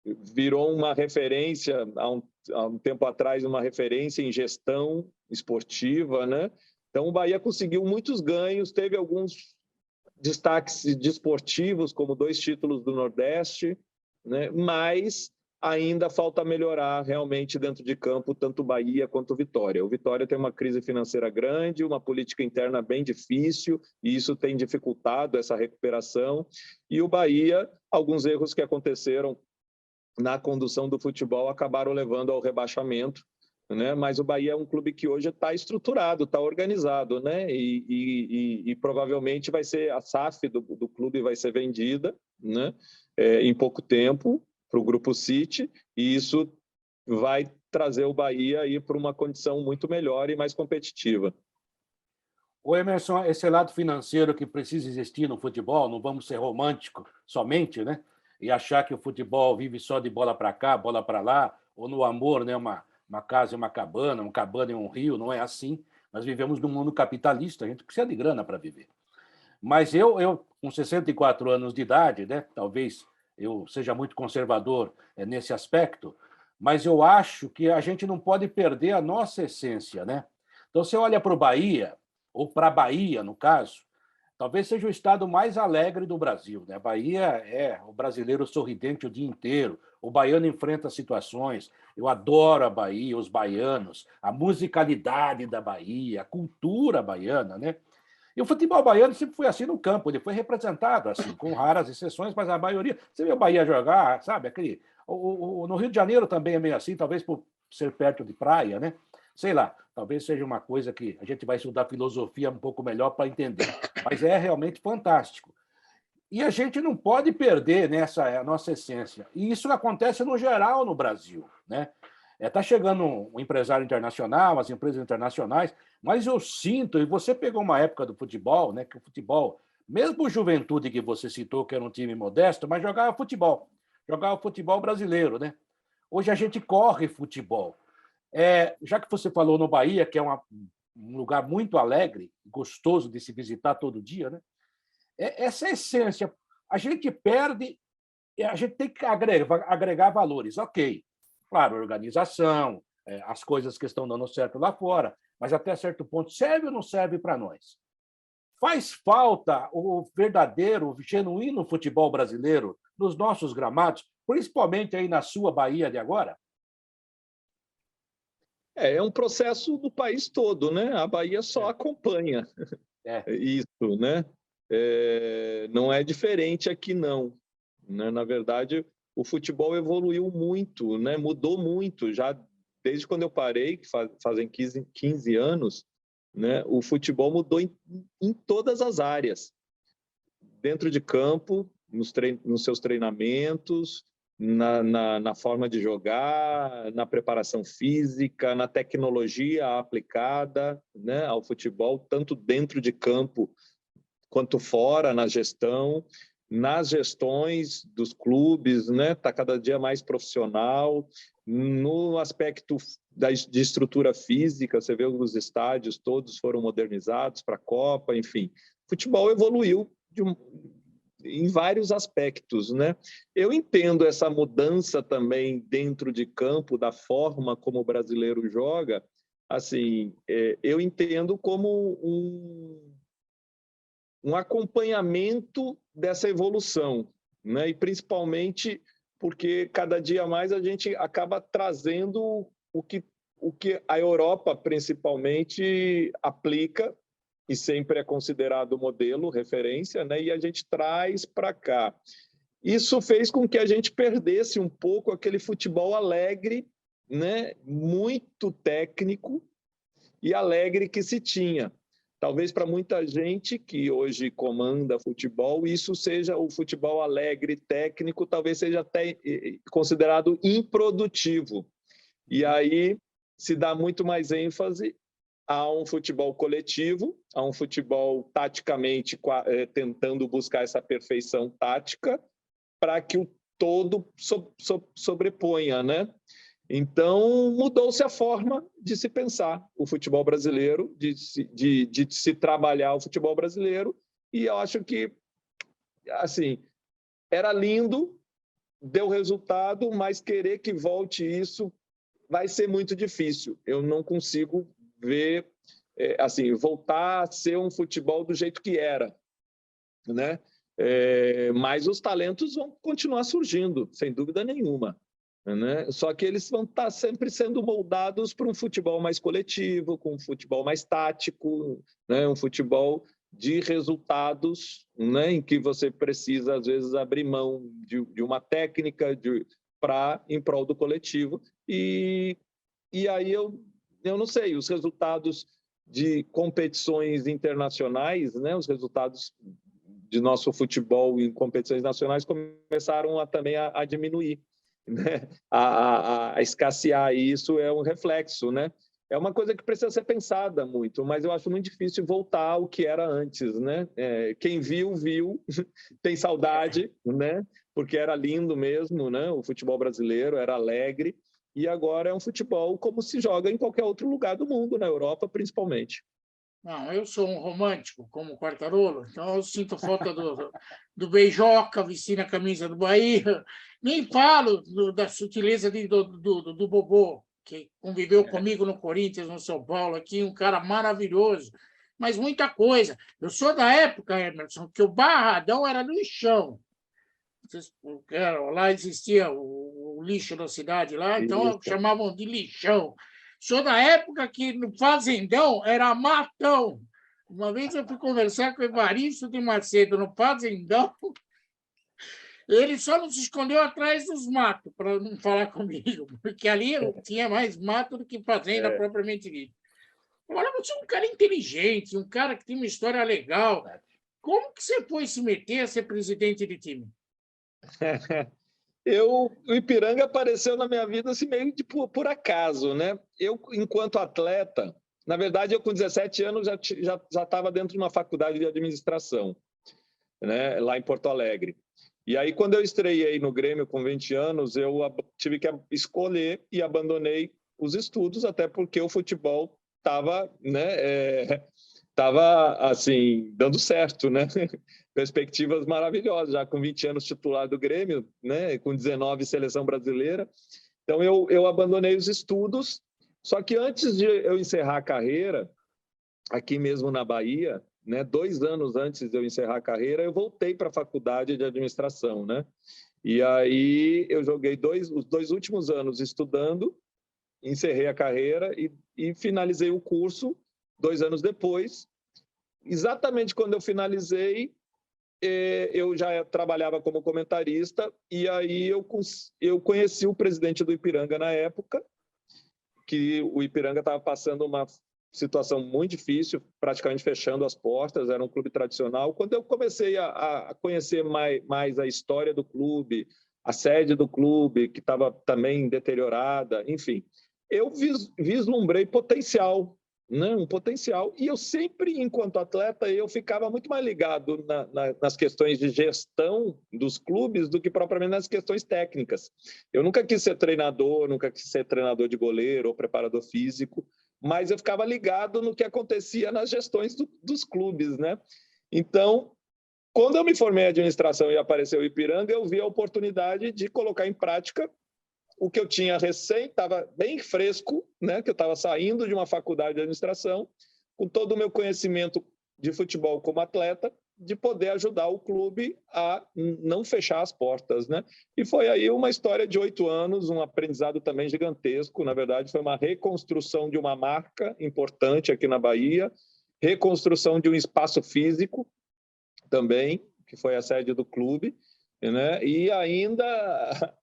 virou uma referência, há um tempo atrás, uma referência em gestão esportiva, né? Então, o Bahia conseguiu muitos ganhos, teve alguns destaques desportivos, como 2 títulos do Nordeste, né? Mas ainda falta melhorar realmente dentro de campo, tanto o Bahia quanto o Vitória. O Vitória tem uma crise financeira grande, uma política interna bem difícil, e isso tem dificultado essa recuperação. E o Bahia, alguns erros que aconteceram na condução do futebol acabaram levando ao rebaixamento, né? Mas o Bahia é um clube que hoje está estruturado, está organizado, né? E provavelmente vai ser a SAF do clube vai ser vendida, né? Em pouco tempo, para o Grupo City, e isso vai trazer o Bahia para uma condição muito melhor e mais competitiva. O Emerson, esse lado financeiro que precisa existir no futebol, não vamos ser românticos somente, né? E achar que o futebol vive só de bola para cá, bola para lá, ou no amor, né? Uma casa e uma cabana e um rio, não é assim. Nós vivemos num mundo capitalista, a gente precisa de grana para viver. Mas eu, com 64 anos de idade, né? Talvez eu seja muito conservador nesse aspecto, mas eu acho que a gente não pode perder a nossa essência, né? Então, você olha para o Bahia, ou para a Bahia, no caso, talvez seja o estado mais alegre do Brasil, né? A Bahia é o brasileiro sorridente o dia inteiro, o baiano enfrenta situações, eu adoro a Bahia, os baianos, a musicalidade da Bahia, a cultura baiana, né? E o futebol baiano sempre foi assim no campo, ele foi representado assim, com raras exceções, mas a maioria... Você vê o Bahia jogar, sabe? No Rio de Janeiro também é meio assim, talvez por ser perto de praia, né? Sei lá, talvez seja uma coisa que a gente vai estudar filosofia um pouco melhor para entender, mas é realmente fantástico. E a gente não pode perder nessa a nossa essência. E isso acontece no geral no Brasil, né? Está chegando um empresário internacional, as empresas internacionais, mas eu sinto, e você pegou uma época do futebol, né, que o futebol, mesmo o Juventude que você citou, que era um time modesto, mas jogava futebol brasileiro, né? Hoje a gente corre futebol. Já que você falou no Bahia, que é um lugar muito alegre, gostoso de se visitar todo dia, né? Essa essência, a gente perde, a gente tem que agregar valores, ok. Claro, organização, as coisas que estão dando certo lá fora, mas até certo ponto serve ou não serve para nós? Faz falta o verdadeiro, o genuíno futebol brasileiro nos nossos gramados, principalmente aí na sua Bahia de agora? É um processo do país todo, né? A Bahia só acompanha isso, né? Não é diferente aqui, não. Né? Na verdade, o futebol evoluiu muito, né? Mudou muito. Já desde quando eu parei, que fazem 15 anos, né? O futebol mudou em todas as áreas. Dentro de campo, nos seus treinamentos, na forma de jogar, na preparação física, na tecnologia aplicada, né, ao futebol, tanto dentro de campo quanto fora, na gestão, nas gestões dos clubes, né, está cada dia mais profissional. No aspecto de estrutura física, você vê os estádios todos foram modernizados para a Copa, enfim. O futebol evoluiu em vários aspectos, né? Eu entendo essa mudança também dentro de campo, da forma como o brasileiro joga, assim, eu entendo como um acompanhamento dessa evolução, né? E principalmente porque cada dia mais a gente acaba trazendo o que a Europa principalmente aplica e sempre é considerado modelo, referência, né? E a gente traz para cá. Isso fez com que a gente perdesse um pouco aquele futebol alegre, né? Muito técnico e alegre que se tinha. Talvez para muita gente que hoje comanda futebol, isso seja o futebol alegre, técnico, talvez seja até considerado improdutivo. E aí se dá muito mais ênfase a um futebol coletivo, a um futebol taticamente tentando buscar essa perfeição tática para que o todo sobreponha, né? Então, mudou-se a forma de se pensar o futebol brasileiro, de se trabalhar o futebol brasileiro, e eu acho que, assim, era lindo, deu resultado, mas querer que volte isso vai ser muito difícil. Eu não consigo ver, assim, voltar a ser um futebol do jeito que era, né? Mas os talentos vão continuar surgindo, sem dúvida nenhuma, né? Só que eles vão estar sempre sendo moldados para um futebol mais coletivo, com um futebol mais tático, né? Um futebol de resultados, né? Em que você precisa, às vezes, abrir mão de uma técnica em prol do coletivo. E aí eu não sei, os resultados de competições internacionais, né? Os resultados de nosso futebol em competições nacionais começaram também a diminuir, né? a escassear, e isso é um reflexo, né? É uma coisa que precisa ser pensada muito, mas eu acho muito difícil voltar ao que era antes, né? Quem viu, tem saudade, né? Porque era lindo mesmo, né? O futebol brasileiro era alegre, e agora é um futebol como se joga em qualquer outro lugar do mundo, na Europa principalmente. Não, eu sou um romântico, como o Quartarolo, então eu sinto falta do beijoca, vestir a camisa do Bahia. Nem falo da sutileza do Bobô, que conviveu comigo no Corinthians, no São Paulo, aqui, um cara maravilhoso. Mas muita coisa. Eu sou da época, Emerson, que o Barradão era lixão. Lá existia o lixo da cidade, lá, então chamavam de lixão. Sou da época que no Fazendão era matão. Uma vez eu fui conversar com o Evaristo de Macedo no Fazendão Ele só não se escondeu atrás dos matos, para não falar comigo, porque ali eu tinha mais mato do que fazenda propriamente dita. Agora, você é um cara inteligente, um cara que tem uma história legal. Como que você foi se meter a ser presidente de time? O Ipiranga apareceu na minha vida assim, meio de por acaso, né? Eu, enquanto atleta, na verdade, eu com 17 anos já estava dentro de uma faculdade de administração, né? Lá em Porto Alegre. E aí, quando eu estreiei no Grêmio com 20 anos, eu tive que escolher e abandonei os estudos, até porque o futebol estava, né, assim, dando certo, né? Perspectivas maravilhosas, já com 20 anos titular do Grêmio, né? Com 19 seleção brasileira. Então, eu abandonei os estudos, só que antes de eu encerrar a carreira, aqui mesmo na Bahia, né, 2 anos antes de eu encerrar a carreira, eu voltei para a faculdade de administração, né? E aí eu joguei os 2 últimos anos estudando, encerrei a carreira e finalizei o curso 2 anos depois. Exatamente quando eu finalizei, eu já trabalhava como comentarista e aí eu conheci o presidente do Ipiranga na época, que o Ipiranga estava passando uma situação muito difícil, praticamente fechando as portas, era um clube tradicional. Quando eu comecei a conhecer mais a história do clube, a sede do clube, que estava também deteriorada, enfim, eu vislumbrei potencial, né? Um potencial. E eu sempre, enquanto atleta, eu ficava muito mais ligado nas questões de gestão dos clubes do que propriamente nas questões técnicas. Eu nunca quis ser treinador, nunca quis ser treinador de goleiro ou preparador físico, mas eu ficava ligado no que acontecia nas gestões dos clubes, né? Então, quando eu me formei em administração e apareceu o Ipiranga, eu vi a oportunidade de colocar em prática o que eu tinha estava bem fresco, né? Que eu estava saindo de uma faculdade de administração, com todo o meu conhecimento de futebol como atleta, de poder ajudar o clube a não fechar as portas, né? E foi aí uma história de 8 anos, um aprendizado também gigantesco. Na verdade, foi uma reconstrução de uma marca importante aqui na Bahia, reconstrução de um espaço físico também, que foi a sede do clube, né? E ainda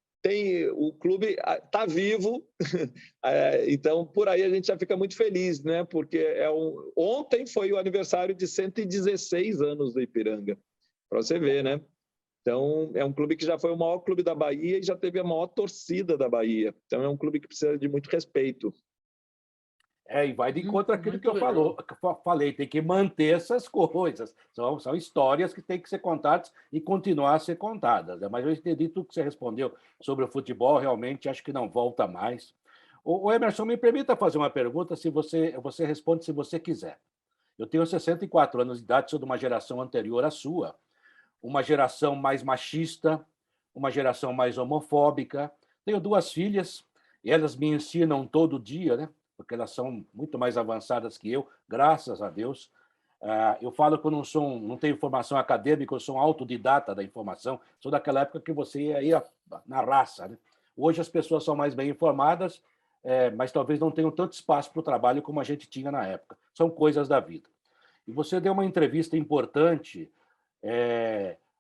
o clube está vivo, então por aí a gente já fica muito feliz, né? Porque ontem foi o aniversário de 116 anos do Ipiranga, para você ver, né? Então é um clube que já foi o maior clube da Bahia e já teve a maior torcida da Bahia. Então é um clube que precisa de muito respeito. E vai de encontro àquilo que eu falei, tem que manter essas coisas. São histórias que têm que ser contadas e continuar a ser contadas. Mas eu entendi tudo que você respondeu sobre o futebol, realmente acho que não volta mais. O Emerson, me permita fazer uma pergunta, se você responde se você quiser. Eu tenho 64 anos de idade, sou de uma geração anterior à sua, uma geração mais machista, uma geração mais homofóbica. Tenho 2 filhas, e elas me ensinam todo dia, né? Porque elas são muito mais avançadas que eu, graças a Deus. Eu falo que eu não tenho formação acadêmica, eu sou um autodidata da informação, sou daquela época que você ia na raça, né? Hoje as pessoas são mais bem informadas, mas talvez não tenham tanto espaço para o trabalho como a gente tinha na época. São coisas da vida. E você deu uma entrevista importante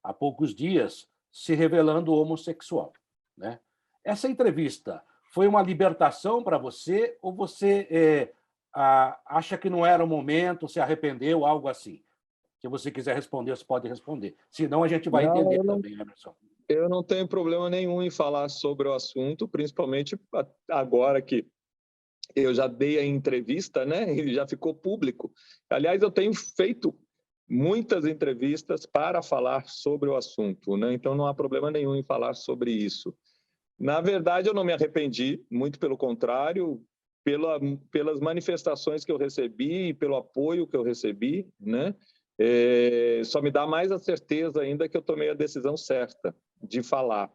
há poucos dias, se revelando homossexual, né? Essa entrevista foi uma libertação para você ou você acha que não era o momento, se arrependeu, algo assim? Se você quiser responder, você pode responder. Senão, a gente vai entender também, Emerson. Eu não tenho problema nenhum em falar sobre o assunto, principalmente agora que eu já dei a entrevista, né? E já ficou público. Aliás, eu tenho feito muitas entrevistas para falar sobre o assunto, né? Então não há problema nenhum em falar sobre isso. Na verdade, eu não me arrependi, muito pelo contrário, pelas manifestações que eu recebi e pelo apoio que eu recebi, né? Só me dá mais a certeza ainda que eu tomei a decisão certa de falar.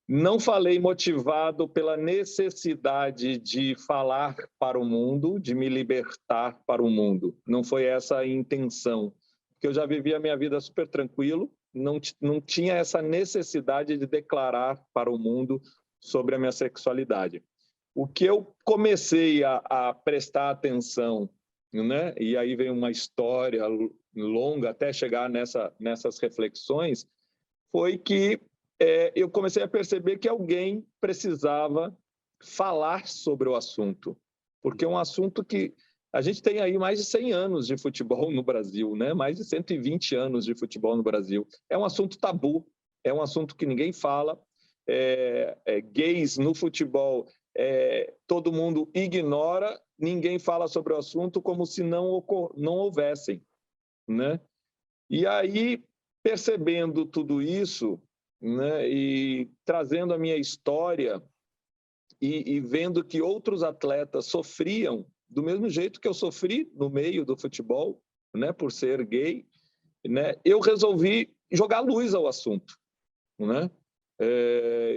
Não falei motivado pela necessidade de falar para o mundo, de me libertar para o mundo. Não foi essa a intenção, porque eu já vivi a minha vida super tranquilo, não tinha essa necessidade de declarar para o mundo sobre a minha sexualidade. O que eu comecei a prestar atenção, né? E aí vem uma história longa até chegar nessas reflexões, foi que eu comecei a perceber que alguém precisava falar sobre o assunto, porque é um assunto que a gente tem aí mais de 100 anos de futebol no Brasil, né? Mais de 120 anos de futebol no Brasil. É um assunto tabu, é um assunto que ninguém fala. Gays no futebol, todo mundo ignora, ninguém fala sobre o assunto como se não houvessem, né? E aí, percebendo tudo isso, né, e trazendo a minha história e vendo que outros atletas sofriam do mesmo jeito que eu sofri no meio do futebol, né, por ser gay, né, eu resolvi jogar luz ao assunto, né?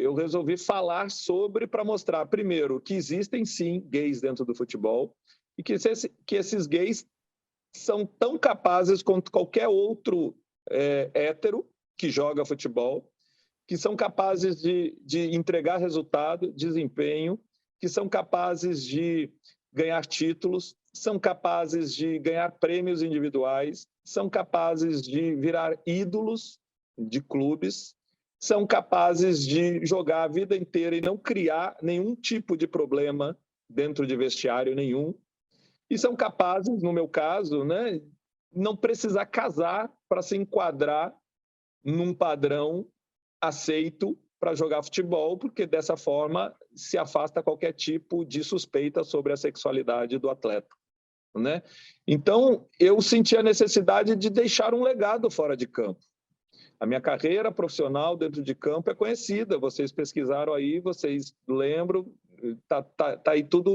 Eu resolvi falar sobre para mostrar, primeiro, que existem sim gays dentro do futebol e que esses gays são tão capazes quanto qualquer outro hétero que joga futebol, que são capazes de entregar resultado, desempenho, que são capazes de ganhar títulos, são capazes de ganhar prêmios individuais, são capazes de virar ídolos de clubes, são capazes de jogar a vida inteira e não criar nenhum tipo de problema dentro de vestiário nenhum, e são capazes, no meu caso, né, não precisar casar para se enquadrar num padrão aceito para jogar futebol, porque dessa forma se afasta qualquer tipo de suspeita sobre a sexualidade do atleta, né? Então, eu senti a necessidade de deixar um legado fora de campo. A minha carreira profissional dentro de campo é conhecida, vocês pesquisaram aí, vocês lembram, tá aí tudo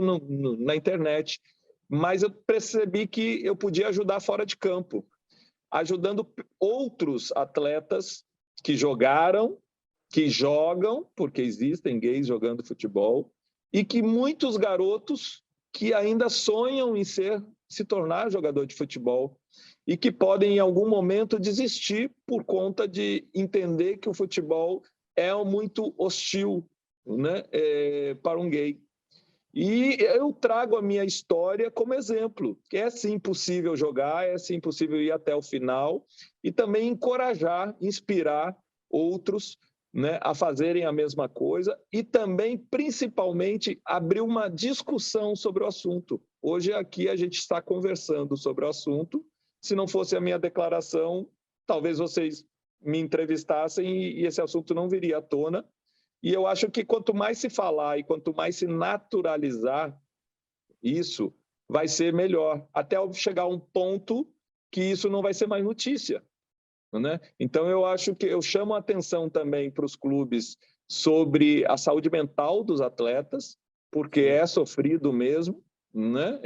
na internet. Mas eu percebi que eu podia ajudar fora de campo, ajudando outros atletas que jogaram, que jogam, porque existem gays jogando futebol, e que muitos garotos que ainda sonham em se tornar jogador de futebol e que podem, em algum momento, desistir por conta de entender que o futebol é muito hostil, né, para um gay. E eu trago a minha história como exemplo, que é sim possível jogar, é sim possível ir até o final e também encorajar, inspirar outros, né, a fazerem a mesma coisa e também, principalmente, abrir uma discussão sobre o assunto. Hoje aqui a gente está conversando sobre o assunto. Se não fosse a minha declaração, talvez vocês me entrevistassem e esse assunto não viria à tona. E eu acho que quanto mais se falar e quanto mais se naturalizar isso, vai ser melhor, até chegar a um ponto que isso não vai ser mais notícia, né? Então, eu acho que eu chamo a atenção também para os clubes sobre a saúde mental dos atletas, porque é sofrido mesmo, né?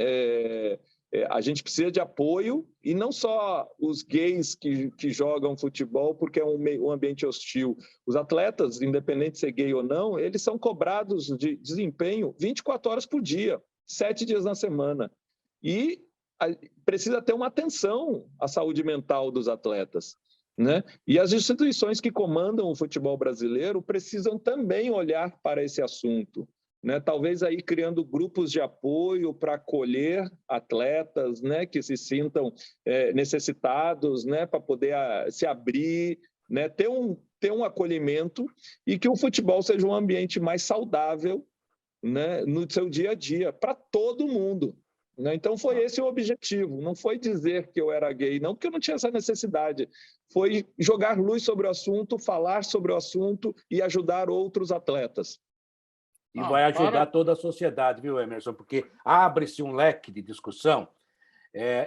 A gente precisa de apoio, e não só os gays que jogam futebol porque é um ambiente hostil. Os atletas, independente de ser gay ou não, eles são cobrados de desempenho 24 horas por dia, 7 dias na semana. E precisa ter uma atenção à saúde mental dos atletas, né? E as instituições que comandam o futebol brasileiro precisam também olhar para esse assunto, né? Talvez aí criando grupos de apoio para acolher atletas, né, que se sintam necessitados, né, para poder se abrir, né, ter um acolhimento, e que o futebol seja um ambiente mais saudável, né, no seu dia a dia, para todo mundo, né? Então foi esse o objetivo, não foi dizer que eu era gay, não, porque eu não tinha essa necessidade, foi jogar luz sobre o assunto, falar sobre o assunto e ajudar outros atletas. E vai ajudar toda a sociedade, viu, Emerson? Porque abre-se um leque de discussão.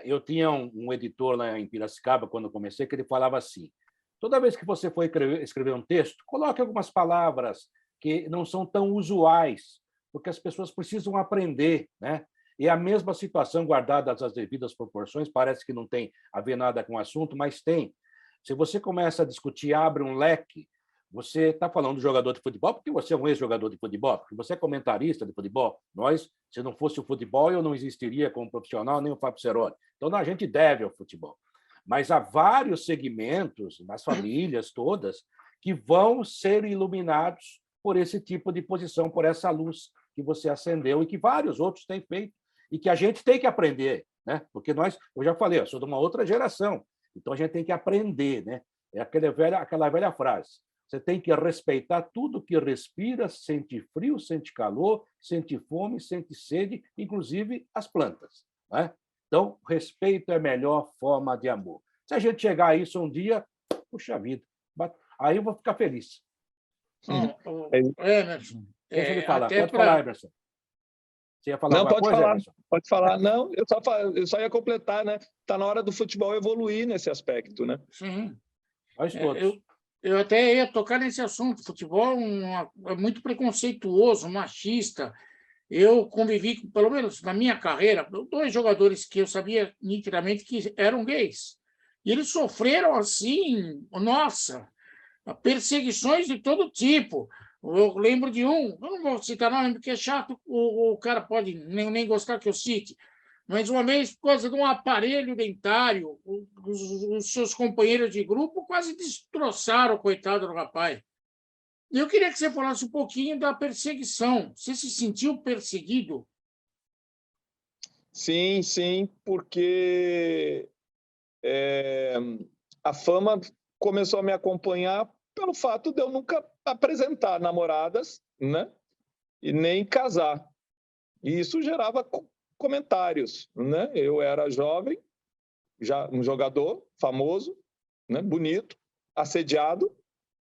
Eu tinha um editor lá em Piracicaba, quando eu comecei, que ele falava assim: toda vez que você for escrever um texto, coloque algumas palavras que não são tão usuais, porque as pessoas precisam aprender, né? E a mesma situação, guardadas as devidas proporções, parece que não tem a ver nada com o assunto, mas tem. Se você começa a discutir, abre um leque. Você está falando de jogador de futebol porque você é um ex-jogador de futebol, porque você é comentarista de futebol. Se não fosse o futebol, eu não existiria como profissional, nem o Fábio Ceroli. Então, a gente deve ao futebol. Mas há vários segmentos, nas famílias todas, que vão ser iluminados por esse tipo de posição, por essa luz que você acendeu e que vários outros têm feito e que a gente tem que aprender, né? Porque eu já falei, eu sou de uma outra geração, então a gente tem que aprender, né? É aquela velha frase: Você tem que respeitar tudo que respira, sente frio, sente calor, sente fome, sente sede, inclusive as plantas. Né? Então, respeito é a melhor forma de amor. Se a gente chegar a isso um dia, puxa vida, aí eu vou ficar feliz. Emerson, Deixa ele falar. até Pode falar, Emerson. Você ia falar Não, alguma pode coisa, falar, Emerson? pode falar. Não, eu só ia completar, né? Está na hora do futebol evoluir nesse aspecto, né? Sim. Nós todos. Eu até ia tocar nesse assunto. Futebol é muito preconceituoso, machista. Eu convivi, pelo menos na minha carreira, 2 jogadores que eu sabia nitidamente que eram gays. E eles sofreram, assim, nossa, perseguições de todo tipo. Eu lembro de um, eu não vou citar nome porque é chato, o cara pode nem gostar que eu cite, mas uma vez, por causa de um aparelho dentário, os seus companheiros de grupo quase destroçaram o coitado do rapaz. E eu queria que você falasse um pouquinho da perseguição. Você se sentiu perseguido? Sim, sim, porque a fama começou a me acompanhar pelo fato de eu nunca apresentar namoradas, né? E nem casar. E isso gerava comentários, né? Eu era jovem, já um jogador famoso, né? Bonito, assediado,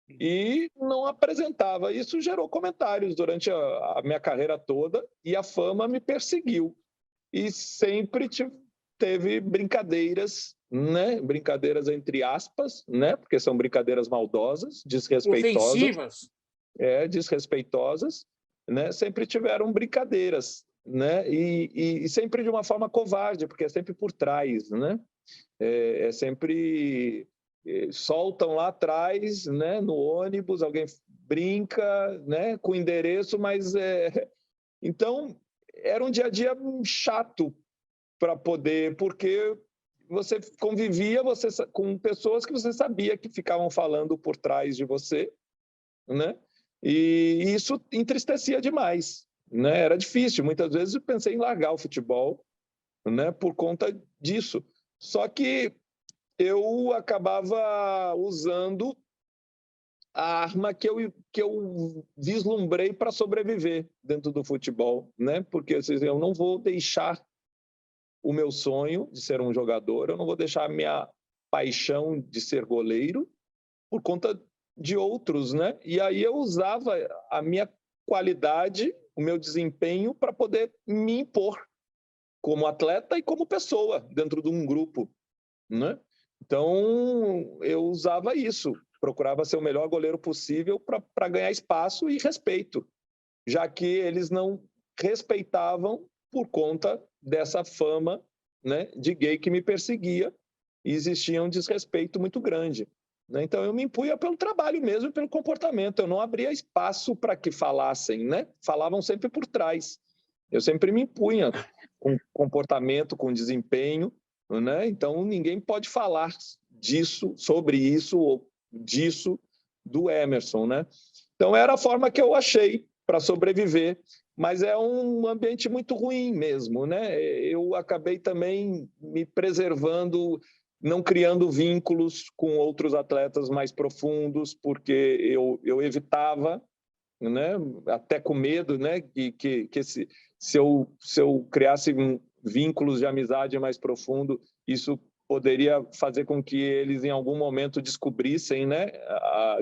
e não apresentava. Isso gerou comentários durante a minha carreira toda e a fama me perseguiu. E sempre teve brincadeiras, né? Brincadeiras entre aspas, né? Porque são brincadeiras maldosas, desrespeitosas. Ofensivas? Desrespeitosas, né? Sempre tiveram brincadeiras, né? E sempre de uma forma covarde, porque é sempre por trás, né? Sempre soltam lá atrás, né? No ônibus, alguém brinca, né? Com endereço, mas então era um dia a dia chato para poder, porque você convivia com pessoas que você sabia que ficavam falando por trás de você, né? E isso entristecia demais, né? Era difícil. Muitas vezes eu pensei em largar o futebol, né? Por conta disso. Só que eu acabava usando a arma que eu vislumbrei para sobreviver dentro do futebol, né? Porque eu não vou deixar o meu sonho de ser um jogador, eu não vou deixar a minha paixão de ser goleiro por conta de outros, né? E aí eu usava a minha qualidade, o meu desempenho para poder me impor como atleta e como pessoa dentro de um grupo, né? Então eu usava isso, procurava ser o melhor goleiro possível para ganhar espaço e respeito, já que eles não respeitavam por conta dessa fama, né, de gay que me perseguia, e existia um desrespeito muito grande. Então, eu me impunha pelo trabalho mesmo, pelo comportamento. Eu não abria espaço para que falassem, né? Falavam sempre por trás. Eu sempre me impunha com comportamento, com desempenho, né? Então, ninguém pode falar disso, sobre isso ou disso do Emerson, né? Então, era a forma que eu achei para sobreviver, mas é um ambiente muito ruim mesmo, né? Eu acabei também me preservando, não criando vínculos com outros atletas mais profundos, porque eu evitava, né? Até com medo, né? Que se eu criasse vínculos de amizade mais profundo, isso poderia fazer com que eles em algum momento descobrissem, né?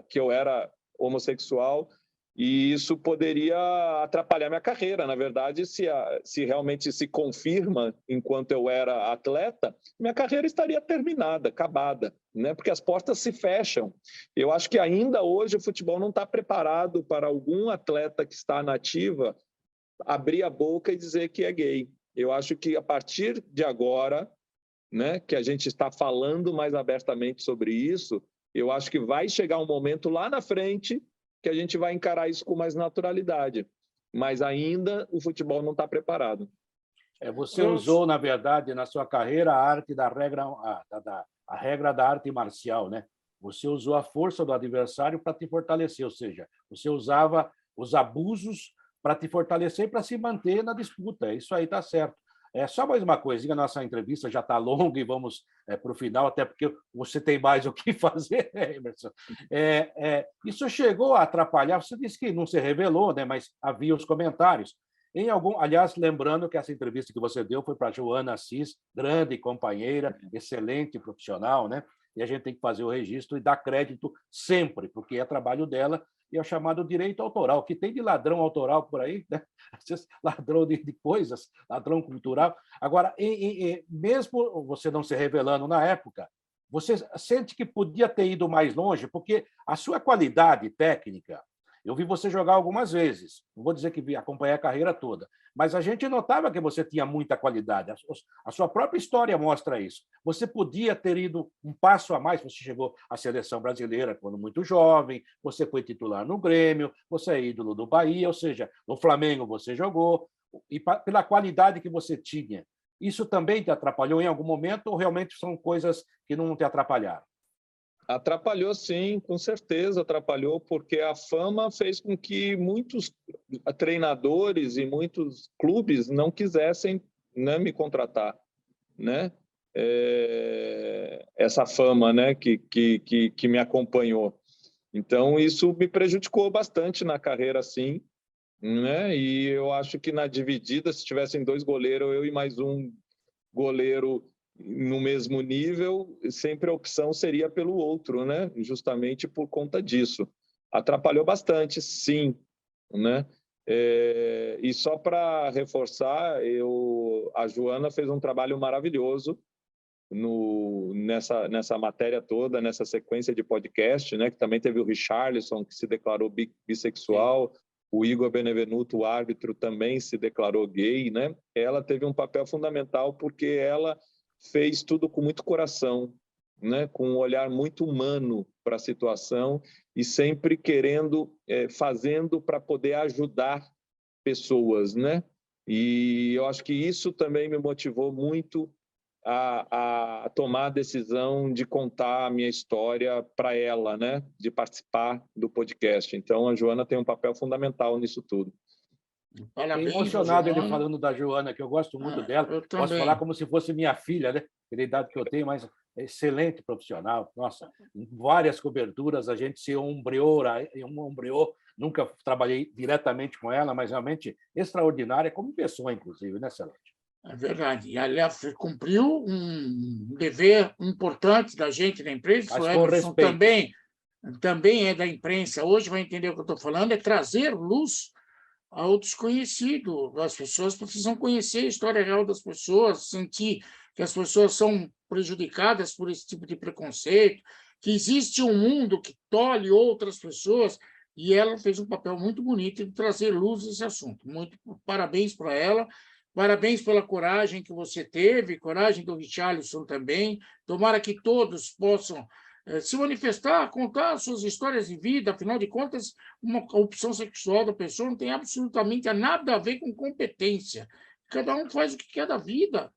Que eu era homossexual, e isso poderia atrapalhar minha carreira. Na verdade, se realmente se confirma enquanto eu era atleta, minha carreira estaria terminada, acabada, né? Porque as portas se fecham. Eu acho que ainda hoje o futebol não está preparado para algum atleta que está na ativa abrir a boca e dizer que é gay. Eu acho que a partir de agora, né, que a gente está falando mais abertamente sobre isso, eu acho que vai chegar um momento lá na frente que a gente vai encarar isso com mais naturalidade. Mas ainda o futebol não está preparado. Você usou, na verdade, na sua carreira, a arte da regra, a regra da arte marcial, né? Você usou a força do adversário para te fortalecer, ou seja, você usava os abusos para te fortalecer e para se manter na disputa. Isso aí está certo. Só mais uma coisinha, a nossa entrevista já está longa e vamos para o final, até porque você tem mais o que fazer, né, Emerson? Isso chegou a atrapalhar, você disse que não se revelou, né, mas havia os comentários. Aliás, lembrando que essa entrevista que você deu foi para a Joana Assis, grande companheira, excelente profissional, né? E a gente tem que fazer o registro e dar crédito sempre, porque é trabalho dela e é o chamado direito autoral, que tem de ladrão autoral por aí, né? Ladrão de coisas, ladrão cultural. Agora, mesmo você não se revelando na época, você sente que podia ter ido mais longe, porque a sua qualidade técnica, eu vi você jogar algumas vezes, não vou dizer que acompanhei a carreira toda, mas a gente notava que você tinha muita qualidade. A sua própria história mostra isso. Você podia ter ido um passo a mais, você chegou à seleção brasileira quando muito jovem, você foi titular no Grêmio, você é ídolo do Bahia, ou seja, no Flamengo você jogou, e pela qualidade que você tinha. Isso também te atrapalhou em algum momento ou realmente são coisas que não te atrapalharam? Atrapalhou, sim, com certeza atrapalhou, porque a fama fez com que muitos treinadores e muitos clubes não quisessem, né, me contratar, né? Essa fama, né, que me acompanhou. Então, isso me prejudicou bastante na carreira, sim, né? E eu acho que na dividida, se tivessem 2 goleiros, eu e mais um goleiro no mesmo nível, sempre a opção seria pelo outro, né? Justamente por conta disso. Atrapalhou bastante, sim, né? E só para reforçar, a Joana fez um trabalho maravilhoso nessa matéria toda, nessa sequência de podcast, né? Que também teve o Richarlison, que se declarou bissexual, sim. O Igor Benevenuto, o árbitro, também se declarou gay, né? Ela teve um papel fundamental porque ela fez tudo com muito coração, né? Com um olhar muito humano para a situação e sempre fazendo para poder ajudar pessoas, né? E eu acho que isso também me motivou muito a tomar a decisão de contar a minha história para ela, né? De participar do podcast. Então, a Joana tem um papel fundamental nisso tudo. Parabéns, fiquei emocionado ele falando da Joana, que eu gosto muito dela. Posso falar como se fosse minha filha, né? Pela idade que eu tenho, mas excelente profissional. Nossa, em várias coberturas a gente se ombreou, nunca trabalhei diretamente com ela, mas realmente extraordinária como pessoa, inclusive, né, Celote? É verdade. E, aliás, cumpriu um dever importante da gente da imprensa. Mas o Emerson também é da imprensa. Hoje vai entender o que eu estou falando, é trazer luz ao desconhecido. As pessoas precisam conhecer a história real das pessoas, sentir que as pessoas são prejudicadas por esse tipo de preconceito, que existe um mundo que tolhe outras pessoas, e ela fez um papel muito bonito de trazer luz a esse assunto. Muito parabéns para ela, parabéns pela coragem que você teve, coragem do Richarlison também. Tomara que todos possam se manifestar, contar suas histórias de vida. Afinal de contas, uma opção sexual da pessoa não tem absolutamente nada a ver com competência. Cada um faz o que quer da vida.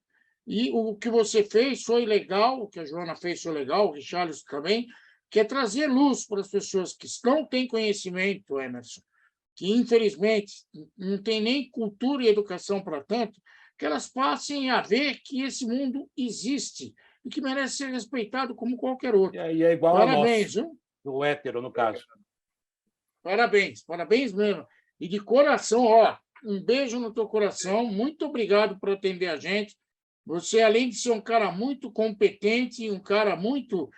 E o que você fez foi legal, o que a Joana fez foi legal, o Richarlison também, que é trazer luz para as pessoas que não têm conhecimento, Emerson, que, infelizmente, não tem nem cultura e educação para tanto, que elas passem a ver que esse mundo existe e que merece ser respeitado como qualquer outro. E é igual parabéns, ao nosso, o hétero, no caso. Parabéns mesmo. E de coração, um beijo no teu coração, muito obrigado por atender a gente. Você, além de ser um cara muito competente, um cara muito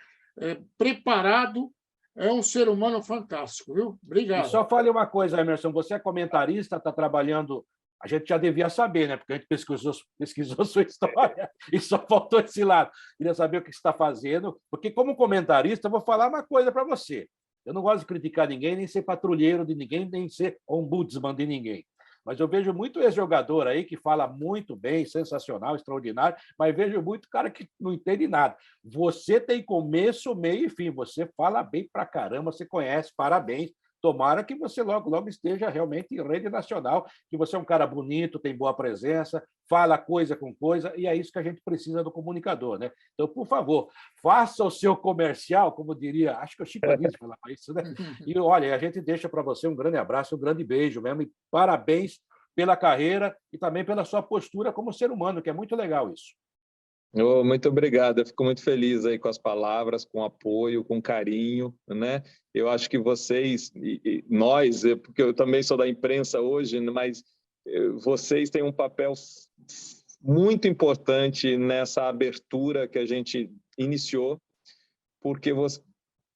preparado, é um ser humano fantástico, viu? Obrigado. E só fale uma coisa, Emerson, você é comentarista, está trabalhando... A gente já devia saber, né? Porque a gente pesquisou sua história e só faltou esse lado. Queria saber o que você está fazendo, porque, como comentarista, eu vou falar uma coisa para você. Eu não gosto de criticar ninguém, nem ser patrulheiro de ninguém, nem ser ombudsman de ninguém. Mas eu vejo muito ex-jogador aí que fala muito bem, sensacional, extraordinário, mas vejo muito cara que não entende nada. Você tem começo, meio e fim. Você fala bem pra caramba, você conhece, parabéns. Tomara que você logo esteja realmente em rede nacional, que você é um cara bonito, tem boa presença, fala coisa com coisa, e é isso que a gente precisa do comunicador, né? Então, por favor, faça o seu comercial, como diria, acho que o Chico Anísio falava isso, né? E olha, a gente deixa para você um grande abraço, um grande beijo mesmo, e parabéns pela carreira e também pela sua postura como ser humano, que é muito legal isso. Oh, muito obrigado, eu fico muito feliz aí com as palavras, com apoio, com carinho, né? Eu acho que vocês, nós, porque eu também sou da imprensa hoje, mas vocês têm um papel muito importante nessa abertura que a gente iniciou, porque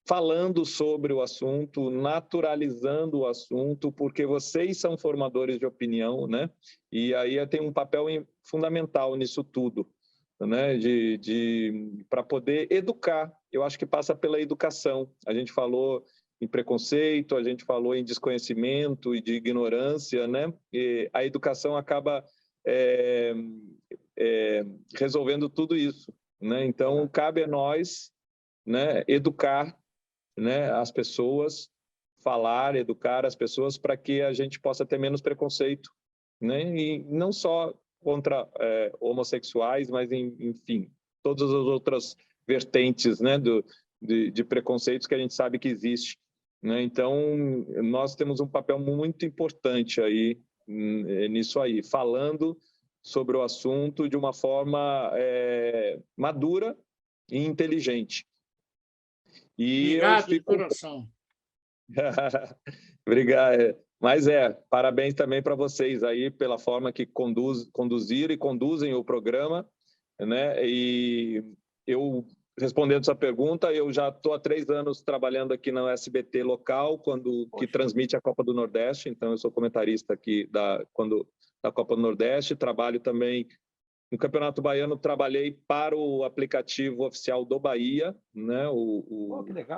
falando sobre o assunto, naturalizando o assunto, porque vocês são formadores de opinião, né? E aí tem um papel fundamental nisso tudo, né? Para poder educar. Eu acho que passa pela educação. A gente falou em preconceito, a gente falou em desconhecimento e de ignorância, né? E a educação acaba resolvendo tudo isso, né? Então, cabe a nós, né, educar, né, as pessoas, educar as pessoas para que a gente possa ter menos preconceito, né? E não só contra homossexuais, mas, enfim, todas as outras vertentes, né, de preconceitos que a gente sabe que existe, né? Então, nós temos um papel muito importante aí nisso aí, falando sobre o assunto de uma forma madura e inteligente. E obrigado de coração. Obrigado. Mas parabéns também para vocês aí pela forma que conduziram e conduzem o programa, né? E eu, respondendo sua pergunta, eu já estou há 3 anos trabalhando aqui na SBT local, que transmite a Copa do Nordeste, então eu sou comentarista aqui da Copa do Nordeste, trabalho também no Campeonato Baiano, trabalhei para o aplicativo oficial do Bahia, né?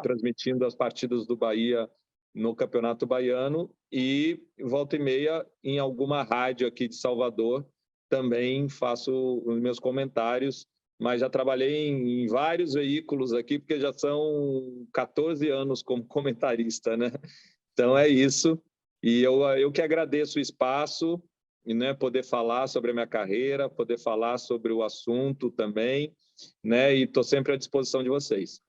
Transmitindo as partidas do Bahia no Campeonato Baiano, e volta e meia em alguma rádio aqui de Salvador também faço os meus comentários, mas já trabalhei em vários veículos aqui, porque já são 14 anos como comentarista, né? Então é isso, e eu que agradeço o espaço, e, né, poder falar sobre a minha carreira, poder falar sobre o assunto também, né? E estou sempre à disposição de vocês.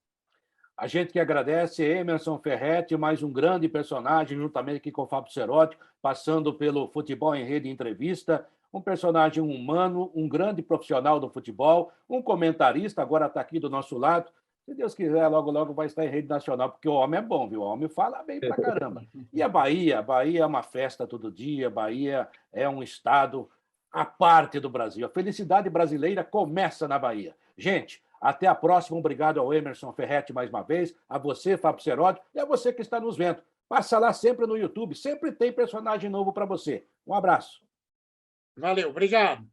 A gente que agradece, Emerson Ferretti, mais um grande personagem, juntamente aqui com o Fábio Cerotti, passando pelo Futebol em Rede Entrevista, um personagem humano, um grande profissional do futebol, um comentarista, agora está aqui do nosso lado. Se Deus quiser, logo, logo vai estar em rede nacional, porque o homem é bom, viu? O homem fala bem pra caramba. E a Bahia é uma festa todo dia, Bahia é um estado à parte do Brasil. A felicidade brasileira começa na Bahia. Gente, até a próxima. Obrigado ao Emerson Ferretti mais uma vez, a você, Fábio Cerotti, e a você que está nos vendo. Passa lá sempre no YouTube, sempre tem personagem novo para você. Um abraço. Valeu, obrigado.